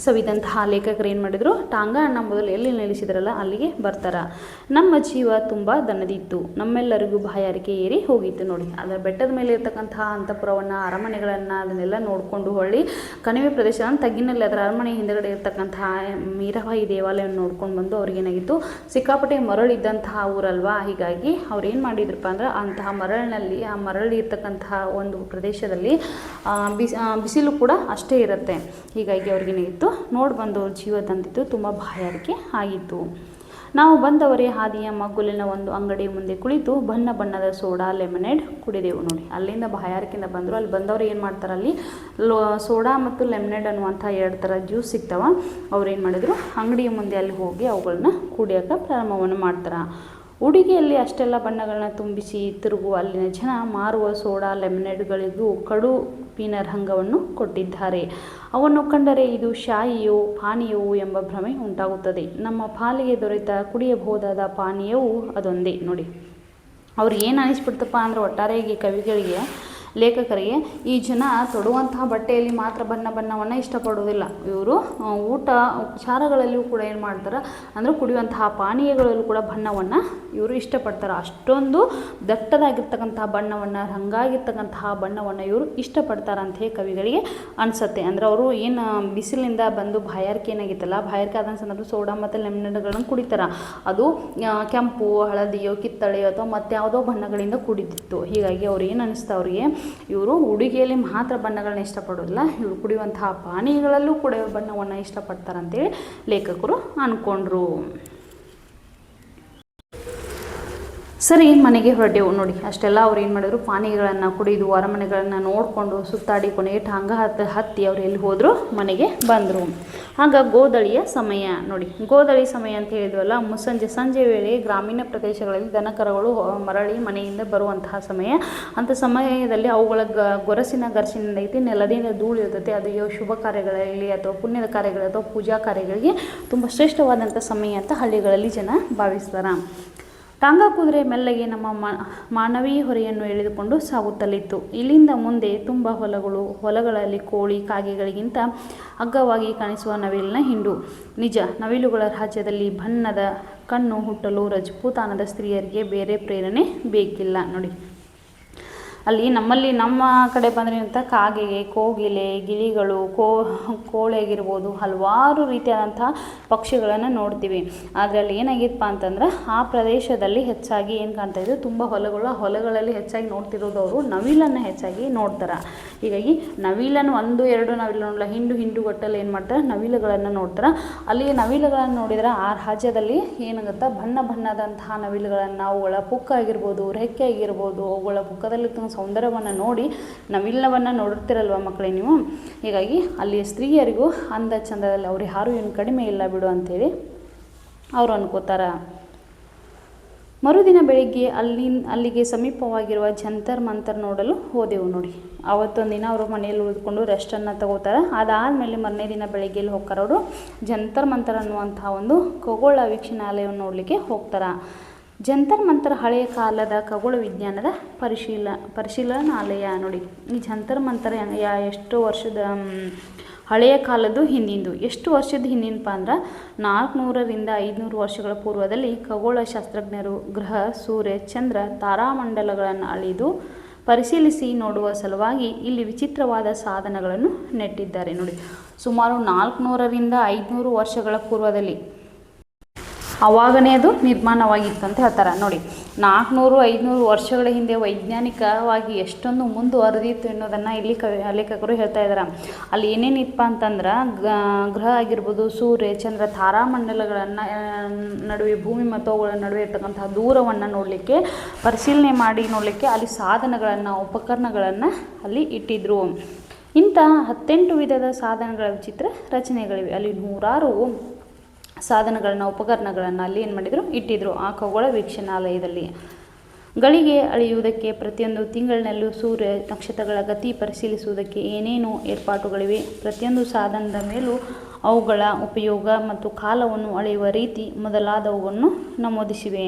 ಸವಿದಂತಹ ಲೇಖಕರು ಏನು ಮಾಡಿದರು? ಟಾಂಗ ಅಣ್ಣ ಮೊದಲು ಎಲ್ಲಿ ನಿಲ್ಲಿಸಿದ್ರಲ್ಲ ಅಲ್ಲಿಗೆ ಬರ್ತಾರೆ. ನಮ್ಮ ಜೀವ ತುಂಬ ದನದಿತ್ತು, ನಮ್ಮೆಲ್ಲರಿಗೂ ಬಾಯಾರಿಕೆ ಏರಿ ಹೋಗಿತ್ತು. ನೋಡಿ, ಅದರ ಬೆಟ್ಟದ ಮೇಲೆ ಇರ್ತಕ್ಕಂತಹ ಅಂತಃಪುರವನ್ನು, ಅರಮನೆಗಳನ್ನು ಅದನ್ನೆಲ್ಲ ನೋಡಿಕೊಂಡು ಹೊಳ್ಳಿ ಕಣಿವೆ ಪ್ರದೇಶ ತಗ್ಗಿನಲ್ಲಿ ಅದರ ಅರಮನೆ ಹಿಂದುಗಡೆ ಇರ್ತಕ್ಕಂತಹ ಮೀರಾಬಾಯಿ ದೇವಾಲಯವನ್ನು ನೋಡ್ಕೊಂಡು ಬಂದು ಅವ್ರಿಗೇನಾಗಿತ್ತು, ಸಿಕ್ಕಾಪಟ್ಟೆ ಮರಳಿದ್ದಂತಹ ಊರಲ್ವಾ. ಹೀಗಾಗಿ ಅವ್ರು ಏನು ಮಾಡಿದ್ರಪ್ಪ ಅಂದ್ರೆ ಅಂತಹ ಮರಳಿನಲ್ಲಿ, ಆ ಮರಳಿ ಇರ್ತಕ್ಕಂತಹ ಒಂದು ಪ್ರದೇಶದಲ್ಲಿ ಬಿಸಿಲು ಕೂಡ ಅಷ್ಟೇ ಇರುತ್ತೆ. ಹೀಗಾಗಿ ಅವ್ರಿಗೇನಾಗಿತ್ತು, ನೋಡಿ ಬಂದವರು ಜೀವ ತಂದಿತ್ತು, ತುಂಬ ಬಾಯಾರಿಕೆ ಆಗಿತ್ತು. ನಾವು ಬಂದವರೇ ಹಾದಿಯ ಮಗ್ಗುಲಿನ ಒಂದು ಅಂಗಡಿ ಮುಂದೆ ಕುಳಿತು ಬಣ್ಣ ಬಣ್ಣದ ಸೋಡಾ ಲೆಮನೇಡ್ ಕುಡಿದೆವು. ನೋಡಿ, ಅಲ್ಲಿಂದ ಬಾಯಾರಿಕೆಯಿಂದ ಬಂದರು. ಅಲ್ಲಿ ಬಂದವರು ಏನು ಮಾಡ್ತಾರೆ, ಅಲ್ಲಿ ಸೋಡಾ ಮತ್ತು ಲೆಮನೇಡ್ ಅನ್ನುವಂಥ 2 ಥರ ಜ್ಯೂಸ್ ಸಿಗ್ತಾವ. ಅವ್ರು ಏನು ಮಾಡಿದರು, ಅಂಗಡಿಯ ಮುಂದೆ ಅಲ್ಲಿ ಹೋಗಿ ಅವುಗಳನ್ನ ಕುಡಿಯೋಕೆ ಪ್ರಾರಂಭವನ್ನು ಮಾಡ್ತಾರೆ. ಉಡುಗೆಯಲ್ಲಿ ಅಷ್ಟೆಲ್ಲ ಬಣ್ಣಗಳನ್ನ ತುಂಬಿಸಿ ತಿರುಗುವ ಅಲ್ಲಿನ ಜನ ಮಾರುವ ಸೋಡಾ ಲೆಮನೇಡ್ಗಳಿಗೂ ಕಡು ರಂಗವನ್ನು ಕೊಟ್ಟಿದ್ದಾರೆ. ಅವನ್ನು ಕಂಡರೆ ಇದು ಶಾಯಿಯೋ ಪಾನೀಯವೋ ಎಂಬ ಭ್ರಮೆ ಉಂಟಾಗುತ್ತದೆ. ನಮ್ಮ ಪಾಲಿಗೆ ದೊರೆತ ಕುಡಿಯಬಹುದಾದ ಪಾನೀಯವೂ ಅದೊಂದೇ. ನೋಡಿ, ಅವ್ರಿಗೆ ಏನು ಅನಿಸ್ಬಿಡ್ತಪ್ಪ ಅಂದ್ರೆ ಒಟ್ಟಾರೆಯಾಗಿ ಕವಿಗಳಿಗೆ, ಲೇಖಕರಿಗೆ, ಈ ಜನ ತೊಡುವಂತಹ ಬಟ್ಟೆಯಲ್ಲಿ ಮಾತ್ರ ಬಣ್ಣವನ್ನು ಇಷ್ಟಪಡೋದಿಲ್ಲ. ಇವರು ಊಟ ಉಪಚಾರಗಳಲ್ಲಿಯೂ ಕೂಡ ಏನು ಮಾಡ್ತಾರೆ ಅಂದರೆ ಕುಡಿಯುವಂತಹ ಪಾನೀಯಗಳಲ್ಲೂ ಕೂಡ ಬಣ್ಣವನ್ನು ಇವರು ಇಷ್ಟಪಡ್ತಾರೆ. ಅಷ್ಟೊಂದು ದಟ್ಟದಾಗಿರ್ತಕ್ಕಂತಹ ಬಣ್ಣವನ್ನು, ರಂಗಾಗಿರ್ತಕ್ಕಂತಹ ಬಣ್ಣವನ್ನು ಇವರು ಇಷ್ಟಪಡ್ತಾರೆ ಅಂತ ಹೇಳಿ ಕವಿಗಳಿಗೆ ಅನಿಸುತ್ತೆ. ಅಂದರೆ ಅವರು ಏನು ಬಿಸಿಲಿನಿಂದ ಬಂದು ಬಾಯಾರಿಕೆ ಏನಾಗಿತ್ತಲ್ಲ, ಬಾಯಾರಿಕೆ ಆದ ಸಂದರ್ಭ ಸೋಡಾ ಮತ್ತು ಲೆಮನೇಡ್ಗಳನ್ನು ಕುಡಿತಾರೆ. ಅದು ಕೆಂಪು, ಹಳದಿಯೋ, ಕಿತ್ತಳೆಯೋ ಅಥವಾ ಮತ್ಯಾವುದೋ ಬಣ್ಣಗಳಿಂದ ಕುಡಿದಿತ್ತು. ಹೀಗಾಗಿ ಅವ್ರು ಏನು ಅನಿಸ್ತಾ, ಅವರಿಗೆ ಇವರು ಉಡುಗೆಯಲ್ಲಿ ಮಾತ್ರ ಬಣ್ಣಗಳನ್ನ ಇಷ್ಟಪಡೋದಿಲ್ಲ, ಇವರು ಕುಡಿಯುವಂತಹ ಪಾನೀಯಗಳಲ್ಲೂ ಕೂಡ ಬಣ್ಣವನ್ನು ಇಷ್ಟಪಡ್ತಾರೆ ಅಂತೇಳಿ ಲೇಖಕರು ಅಂದ್ಕೊಂಡ್ರು. ಸರಿ, ಮನೆಗೆ ಹೊರಟೆವು. ನೋಡಿ, ಅಷ್ಟೆಲ್ಲ ಅವ್ರು ಏನು ಮಾಡಿದ್ರು, ಪಾನೀಯಗಳನ್ನು ಕುಡಿದು ಅರಮನೆಗಳನ್ನು ನೋಡಿಕೊಂಡು ಸುತ್ತಾಡಿ ಕೊನೆಗೆ ಟಾಂಗ ಹತ್ತಿ ಅವ್ರು ಎಲ್ಲಿ ಹೋದರು, ಮನೆಗೆ ಬಂದರು. ಆಗ ಗೋದಳಿಯ ಸಮಯ. ನೋಡಿ, ಗೋದಳಿ ಸಮಯ ಅಂತ ಹೇಳಿದ್ವಲ್ಲ, ಸಂಜೆ ವೇಳೆ ಗ್ರಾಮೀಣ ಪ್ರದೇಶಗಳಲ್ಲಿ ದನಕರಗಳು ಮರಳಿ ಮನೆಯಿಂದ ಬರುವಂತಹ ಸಮಯ. ಅಂಥ ಸಮಯದಲ್ಲಿ ಅವುಗಳ ಗೊರಸಿನ ಘರ್ಷಣೆ ಐತಿ, ನೆಲದಿಂದ ಧೂಳು ಇರ್ತೈತೆ. ಅದು ಶುಭ ಕಾರ್ಯಗಳಲ್ಲಿ ಅಥವಾ ಪುಣ್ಯದ ಕಾರ್ಯಗಳು ಅಥವಾ ಪೂಜಾ ಕಾರ್ಯಗಳಿಗೆ ತುಂಬ ಶ್ರೇಷ್ಠವಾದಂಥ ಸಮಯ ಅಂತ ಹಳ್ಳಿಗಳಲ್ಲಿ ಜನ ಭಾವಿಸ್ತಾರೆ. ಟಾಂಗ ಕುದುರೆ ಮೆಲ್ಲಗೆ ನಮ್ಮ ಮಾನವೀ ಹೊರೆಯನ್ನು ಎಳೆದುಕೊಂಡು ಸಾಗುತ್ತಲಿತ್ತು. ಇಲ್ಲಿಂದ ಮುಂದೆ ತುಂಬ ಹೊಲಗಳಲ್ಲಿ ಕೋಳಿ ಕಾಗೆಗಳಿಗಿಂತ ಅಗ್ಗವಾಗಿ ಕಾಣಿಸುವ ನವಿಲಿನ ಹಿಂಡು. ನಿಜ, ನವಿಲುಗಳ ರಾಜ್ಯದಲ್ಲಿ ಬಣ್ಣದ ಕಣ್ಣು ಹುಟ್ಟಲು ರಜಪೂತಾನದ ಸ್ತ್ರೀಯರಿಗೆ ಬೇರೆ ಪ್ರೇರಣೆ ಬೇಕಿಲ್ಲ. ನೋಡಿ, ಅಲ್ಲಿ ನಮ್ಮ ಕಡೆ ಬಂದರೆ ಅಂತ ಕಾಗೆಗೆ, ಕೋಗಿಲೆ, ಗಿಳಿಗಳು, ಕೋಳಿ ಆಗಿರ್ಬೋದು, ಹಲವಾರು ರೀತಿಯಾದಂಥ ಪಕ್ಷಿಗಳನ್ನು ನೋಡ್ತೀವಿ. ಆದರೆ ಅಲ್ಲಿ ಏನಾಗಿತ್ತಪ್ಪ ಅಂತಂದ್ರೆ ಆ ಪ್ರದೇಶದಲ್ಲಿ ಹೆಚ್ಚಾಗಿ ಏನು ಕಾಣ್ತಾ ಇದ್ದು, ತುಂಬ ಹೊಲಗಳು, ಆ ಹೊಲಗಳಲ್ಲಿ ಹೆಚ್ಚಾಗಿ ನೋಡ್ತಿರೋದು ಅವರು ನವಿಲನ್ನು ಹೆಚ್ಚಾಗಿ ನೋಡ್ತಾರೆ. ಹೀಗಾಗಿ ನವಿಲನ್ನು 1-2 ನವಿಲಲ್ಲ, ಹಿಂಡುಗಟ್ಟಲ್ಲಿ ಏನು ಮಾಡ್ತಾರೆ, ನವಿಲುಗಳನ್ನು ನೋಡ್ತಾರೆ. ಅಲ್ಲಿ ನವಿಲುಗಳನ್ನು ನೋಡಿದರೆ ಆ ರಾಜ್ಯದಲ್ಲಿ ಏನಾಗುತ್ತೆ, ಬಣ್ಣದಂತಹ ನವಿಲುಗಳನ್ನು, ಅವುಗಳ ಪುಕ್ಕ ಆಗಿರ್ಬೋದು, ರೆಕ್ಕೆ ಆಗಿರ್ಬೋದು, ಅವುಗಳ ಪುಕ್ಕದಲ್ಲಿ ಸೌಂದರ್ಯವನ್ನು ನೋಡಿ ನವಿಲವನ್ನು ನೋಡುತ್ತಿರಲ್ವ ಮಕ್ಕಳೇ ನೀವು. ಹೀಗಾಗಿ ಅಲ್ಲಿ ಸ್ತ್ರೀಯರಿಗೂ ಅಂದ ಚಂದದಲ್ಲಿ ಅವ್ರು ಯಾರು ಏನು ಕಡಿಮೆ ಇಲ್ಲ ಬಿಡು ಅಂತೇಳಿ ಅವರು ಅನ್ಕೋತಾರೆ. ಮರುದಿನ ಬೆಳಿಗ್ಗೆ ಅಲ್ಲಿಗೆ ಸಮೀಪವಾಗಿರುವ ಜಂತರ್ ಮಂತರ್ ನೋಡಲು ಹೋದೆವು. ನೋಡಿ, ಅವತ್ತೊಂದು ದಿನ ಅವರು ಮನೆಯಲ್ಲಿ ಉಳಿದುಕೊಂಡು ರೆಸ್ಟನ್ನು ತಗೋತಾರೆ. ಅದಾದಮೇಲೆ ಮರನೇ ದಿನ ಬೆಳಗ್ಗೆಯಲ್ಲಿ ಹೋಗ್ತಾರೆ. ಅವರು ಜಂತರ್ ಮಂತರ್ ಅನ್ನುವಂಥ ಒಂದು ಖಗೋಳ ವೀಕ್ಷಣಾಲಯವನ್ನು ನೋಡಲಿಕ್ಕೆ ಹೋಗ್ತಾರೆ. ಜಂತರ್ ಮಂತರ್ ಹಳೆಯ ಕಾಲದ ಖಗೋಳ ವಿಜ್ಞಾನದ ಪರಿಶೀಲನಾಲಯ. ನೋಡಿ, ಈ ಜಂತರ್ ಮಂತರ್ ಎಷ್ಟು ವರ್ಷದ ಹಳೆಯ ಕಾಲದ್ದು ಹಿಂದಿಂದು. ಎಷ್ಟು ವರ್ಷದ ಹಿಂದಿನಪ್ಪ ಅಂದ್ರೆ 400ರಿಂದ 500 ವರ್ಷಗಳ ಪೂರ್ವದಲ್ಲಿ ಖಗೋಳ ಶಾಸ್ತ್ರಜ್ಞರು ಗ್ರಹ, ಸೂರ್ಯ, ಚಂದ್ರ, ತಾರಾಮಂಡಲಗಳನ್ನು ಅಳೆದು ಪರಿಶೀಲಿಸಿ ನೋಡುವ ಸಲುವಾಗಿ ಇಲ್ಲಿ ವಿಚಿತ್ರವಾದ ಸಾಧನಗಳನ್ನು ನೆಟ್ಟಿದ್ದಾರೆ. ನೋಡಿ, ಸುಮಾರು 400ರಿಂದ 500 ವರ್ಷಗಳ ಪೂರ್ವದಲ್ಲಿ ಆವಾಗನೇ ಅದು ನಿರ್ಮಾಣವಾಗಿತ್ತು ಅಂತ ಹೇಳ್ತಾರೆ. ನೋಡಿ 400-500 ವರ್ಷಗಳ ಹಿಂದೆ ವೈಜ್ಞಾನಿಕವಾಗಿ ಎಷ್ಟೊಂದು ಮುಂದುವರೆದಿತ್ತು ಎನ್ನುವುದನ್ನು ಇಲ್ಲಿ ಲೇಖಕರು ಹೇಳ್ತಾ ಇದ್ದಾರೆ. ಅಲ್ಲಿ ಏನೇನಿತ್ತಪ್ಪ ಅಂತಂದ್ರೆ ಗ್ರಹ ಆಗಿರ್ಬೋದು, ಸೂರ್ಯ ಚಂದ್ರ ತಾರಾಮಂಡಲಗಳನ್ನು ನಡುವೆ, ಭೂಮಿ ಮತ್ತು ಅವುಗಳ ನಡುವೆ ಇರ್ತಕ್ಕಂತಹ ದೂರವನ್ನು ನೋಡಲಿಕ್ಕೆ, ಪರಿಶೀಲನೆ ಮಾಡಿ ನೋಡಲಿಕ್ಕೆ ಅಲ್ಲಿ ಸಾಧನಗಳನ್ನು, ಉಪಕರಣಗಳನ್ನು ಅಲ್ಲಿ ಇಟ್ಟಿದ್ರು. ಇಂಥ 18 ವಿಧದ ಸಾಧನಗಳ ವಿಚಿತ್ರ ರಚನೆಗಳಿವೆ. ಅಲ್ಲಿ 100 ಸಾಧನಗಳನ್ನು, ಉಪಕರಣಗಳನ್ನು ಅಲ್ಲಿ ಏನು ಮಾಡಿದರು, ಇಟ್ಟಿದ್ರು ಆ ಖಗೋಳ ವೀಕ್ಷಣಾಲಯದಲ್ಲಿ. ಗಳಿಗೆ ಅಳೆಯುವುದಕ್ಕೆ, ಪ್ರತಿಯೊಂದು ತಿಂಗಳಿನಲ್ಲೂ ಸೂರ್ಯ ನಕ್ಷತ್ರಗಳ ಗತಿ ಪರಿಶೀಲಿಸುವುದಕ್ಕೆ ಏನೇನು ಏರ್ಪಾಟುಗಳಿವೆ, ಪ್ರತಿಯೊಂದು ಸಾಧನದ ಮೇಲೂ ಅವುಗಳ ಉಪಯೋಗ ಮತ್ತು ಕಾಲವನ್ನು ಅಳೆಯುವ ರೀತಿ ಮೊದಲಾದವುಗಳನ್ನು ನಮೂದಿಸಿವೆ.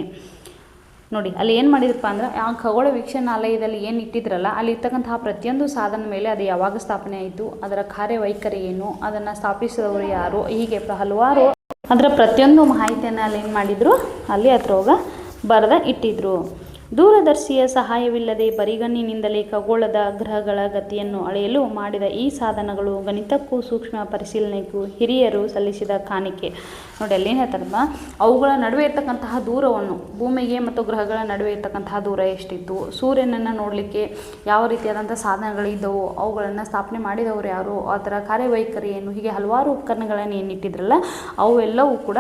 ನೋಡಿ ಅಲ್ಲಿ ಏನು ಮಾಡಿದ್ರಪ್ಪ ಅಂದ್ರೆ, ಆ ಖಗೋಳ ವೀಕ್ಷಣಾಲಯದಲ್ಲಿ ಏನು ಇಟ್ಟಿದ್ರಲ್ಲ, ಅಲ್ಲಿ ಇರ್ತಕ್ಕಂತಹ ಪ್ರತಿಯೊಂದು ಸಾಧನ ಮೇಲೆ ಅದು ಯಾವಾಗ ಸ್ಥಾಪನೆ ಆಯಿತು, ಅದರ ಕಾರ್ಯವೈಖರಿ ಏನು, ಅದನ್ನು ಸ್ಥಾಪಿಸಿದವರು ಯಾರು, ಹೀಗೆ ಹಲವಾರು ಅದರ ಪ್ರತಿಯೊಂದು ಮಾಹಿತಿಯನ್ನು ಅಲ್ಲಿ ಏನು ಮಾಡಿದರು, ಅಲ್ಲಿ ಹತ್ರ ಬರೆದ ಇಟ್ಟಿದ್ರು. ದೂರದರ್ಶಿಯ ಸಹಾಯವಿಲ್ಲದೆ ಬರಿಗಣ್ಣಿನಿಂದಲೇ ಖಗೋಳದ ಗ್ರಹಗಳ ಗತಿಯನ್ನು ಅಳೆಯಲು ಮಾಡಿದ ಈ ಸಾಧನಗಳು ಗಣಿತಕ್ಕೂ ಸೂಕ್ಷ್ಮ ಪರಿಶೀಲನೆಗೂ ಹಿರಿಯರು ಸಲ್ಲಿಸಿದ ಕಾಣಿಕೆ. ನೋಡಿ ಅಲ್ಲಿ ಏನು ಹೇಳ್ತಾರಲ್ಲ, ಅವುಗಳ ನಡುವೆ ಇರ್ತಕ್ಕಂತಹ ದೂರವನ್ನು, ಭೂಮಿಗೆ ಮತ್ತು ಗ್ರಹಗಳ ನಡುವೆ ಇರ್ತಕ್ಕಂತಹ ದೂರ ಎಷ್ಟಿತ್ತು, ಸೂರ್ಯನನ್ನು ನೋಡಲಿಕ್ಕೆ ಯಾವ ರೀತಿಯಾದಂಥ ಸಾಧನಗಳಿದ್ದವು, ಅವುಗಳನ್ನು ಸ್ಥಾಪನೆ ಮಾಡಿದವರು ಯಾರು, ಅದರ ಕಾರ್ಯವೈಖರಿ ಏನು, ಹೀಗೆ ಹಲವಾರು ಉಪಕರಣಗಳನ್ನು ಏನಿಟ್ಟಿದ್ರಲ್ಲ ಅವೆಲ್ಲವೂ ಕೂಡ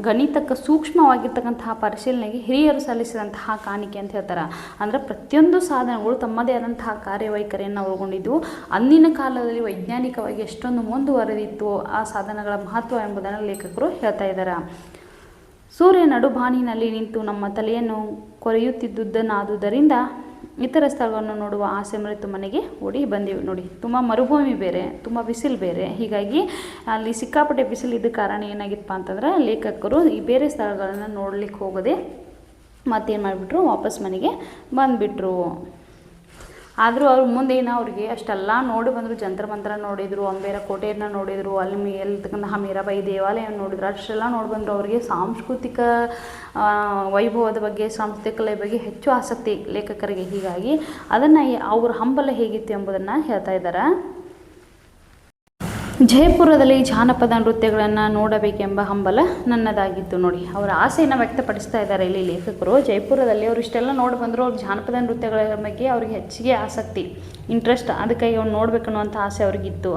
ಗಣಿತಕ್ಕೆ ಸೂಕ್ಷ್ಮವಾಗಿರ್ತಕ್ಕಂತಹ ಪರಿಶೀಲನೆಗೆ ಹಿರಿಯರು ಸಲ್ಲಿಸಿದಂತಹ ಕಾಣಿಕೆ ಅಂತ ಹೇಳ್ತಾರೆ. ಅಂದರೆ ಪ್ರತಿಯೊಂದು ಸಾಧನಗಳು ತಮ್ಮದೇ ಆದಂತಹ ಕಾರ್ಯವೈಖರಿಯನ್ನು ಒಳಗೊಂಡಿದ್ದು, ಅಂದಿನ ಕಾಲದಲ್ಲಿ ವೈಜ್ಞಾನಿಕವಾಗಿ ಎಷ್ಟೊಂದು ಮುಂದುವರೆದಿತ್ತು ಆ ಸಾಧನಗಳ ಮಹತ್ವ ಎಂಬುದನ್ನು ಲೇಖಕರು ಹೇಳ್ತಾ ಇದ್ದಾರೆ. ಸೂರ್ಯ ನಡುಬಾನಿನಲ್ಲಿ ನಿಂತು ನಮ್ಮ ತಲೆಯನ್ನು ಕೊರೆಯುತ್ತಿದ್ದುದನ್ನಾದುದರಿಂದ ಇತರ ಸ್ಥಳಗಳನ್ನು ನೋಡುವ ಆಸೆ ಮರೆತು ಮನೆಗೆ ಓಡಿ ಬಂದೆವು. ನೋಡಿ ತುಂಬ ಮರುಭೂಮಿ ಬೇರೆ, ತುಂಬ ಬಿಸಿಲು ಬೇರೆ, ಹೀಗಾಗಿ ಅಲ್ಲಿ ಸಿಕ್ಕಾಪಟ್ಟೆ ಬಿಸಿಲಿದ್ದ ಕಾರಣ ಏನಾಗಿತ್ತಪ್ಪ ಅಂತಂದ್ರೆ, ಲೇಖಕರು ಈ ಬೇರೆ ಸ್ಥಳಗಳನ್ನು ನೋಡ್ಲಿಕ್ಕೆ ಹೋಗದೆ ಮತ್ತೇನು ಮಾಡಿಬಿಟ್ರು, ವಾಪಸ್ ಮನೆಗೆ ಬಂದುಬಿಟ್ರು. ಆದರೂ ಅವ್ರ ಮುಂದೇನು ಅವ್ರಿಗೆ ಅಷ್ಟೆಲ್ಲ ನೋಡಿ ಬಂದರು. ಜಂತರ ಮಂತ್ರ ನೋಡಿದರು, ಅಂಬೇರ ಕೋಟೆಯನ್ನು ನೋಡಿದರು, ಅಲ್ಲಿ ಎಲ್ಲಿರ್ತಕ್ಕಂತಹ ಮೀರಾಬಾಯಿ ದೇವಾಲಯವನ್ನು ನೋಡಿದ್ರು, ಅಷ್ಟೆಲ್ಲ ನೋಡಿ ಬಂದರು. ಅವರಿಗೆ ಸಾಂಸ್ಕೃತಿಕ ವೈಭವದ ಬಗ್ಗೆ, ಸಾಂಸ್ಕೃತಿಕ ಕಲೆ ಬಗ್ಗೆ ಹೆಚ್ಚು ಆಸಕ್ತಿ ಲೇಖಕರಿಗೆ. ಹೀಗಾಗಿ ಅದನ್ನು ಅವ್ರ ಹಂಬಲ ಹೇಗಿತ್ತು ಎಂಬುದನ್ನು ಹೇಳ್ತಾ ಇದ್ದಾರೆ. ಜಯಪುರದಲ್ಲಿ ಜಾನಪದ ನೃತ್ಯಗಳನ್ನು ನೋಡಬೇಕೆಂಬ ಹಂಬಲ ನನ್ನದಾಗಿತ್ತು. ನೋಡಿ ಅವರ ಆಸೆಯನ್ನು ವ್ಯಕ್ತಪಡಿಸ್ತಾ ಇದ್ದಾರೆ ಇಲ್ಲಿ ಲೇಖಕರು. ಜಯಪುರದಲ್ಲಿ ಅವರು ಇಷ್ಟೆಲ್ಲ ನೋಡಿ ಬಂದರು, ಅವ್ರ ಜಾನಪದ ನೃತ್ಯಗಳ ಬಗ್ಗೆ ಅವ್ರಿಗೆ ಹೆಚ್ಚಿಗೆ ಆಸಕ್ತಿ, ಇಂಟ್ರೆಸ್ಟ್, ಅದಕ್ಕಾಗಿ ಅವ್ರು ನೋಡಬೇಕನ್ನುವಂಥ ಆಸೆ ಅವ್ರಿಗಿತ್ತು.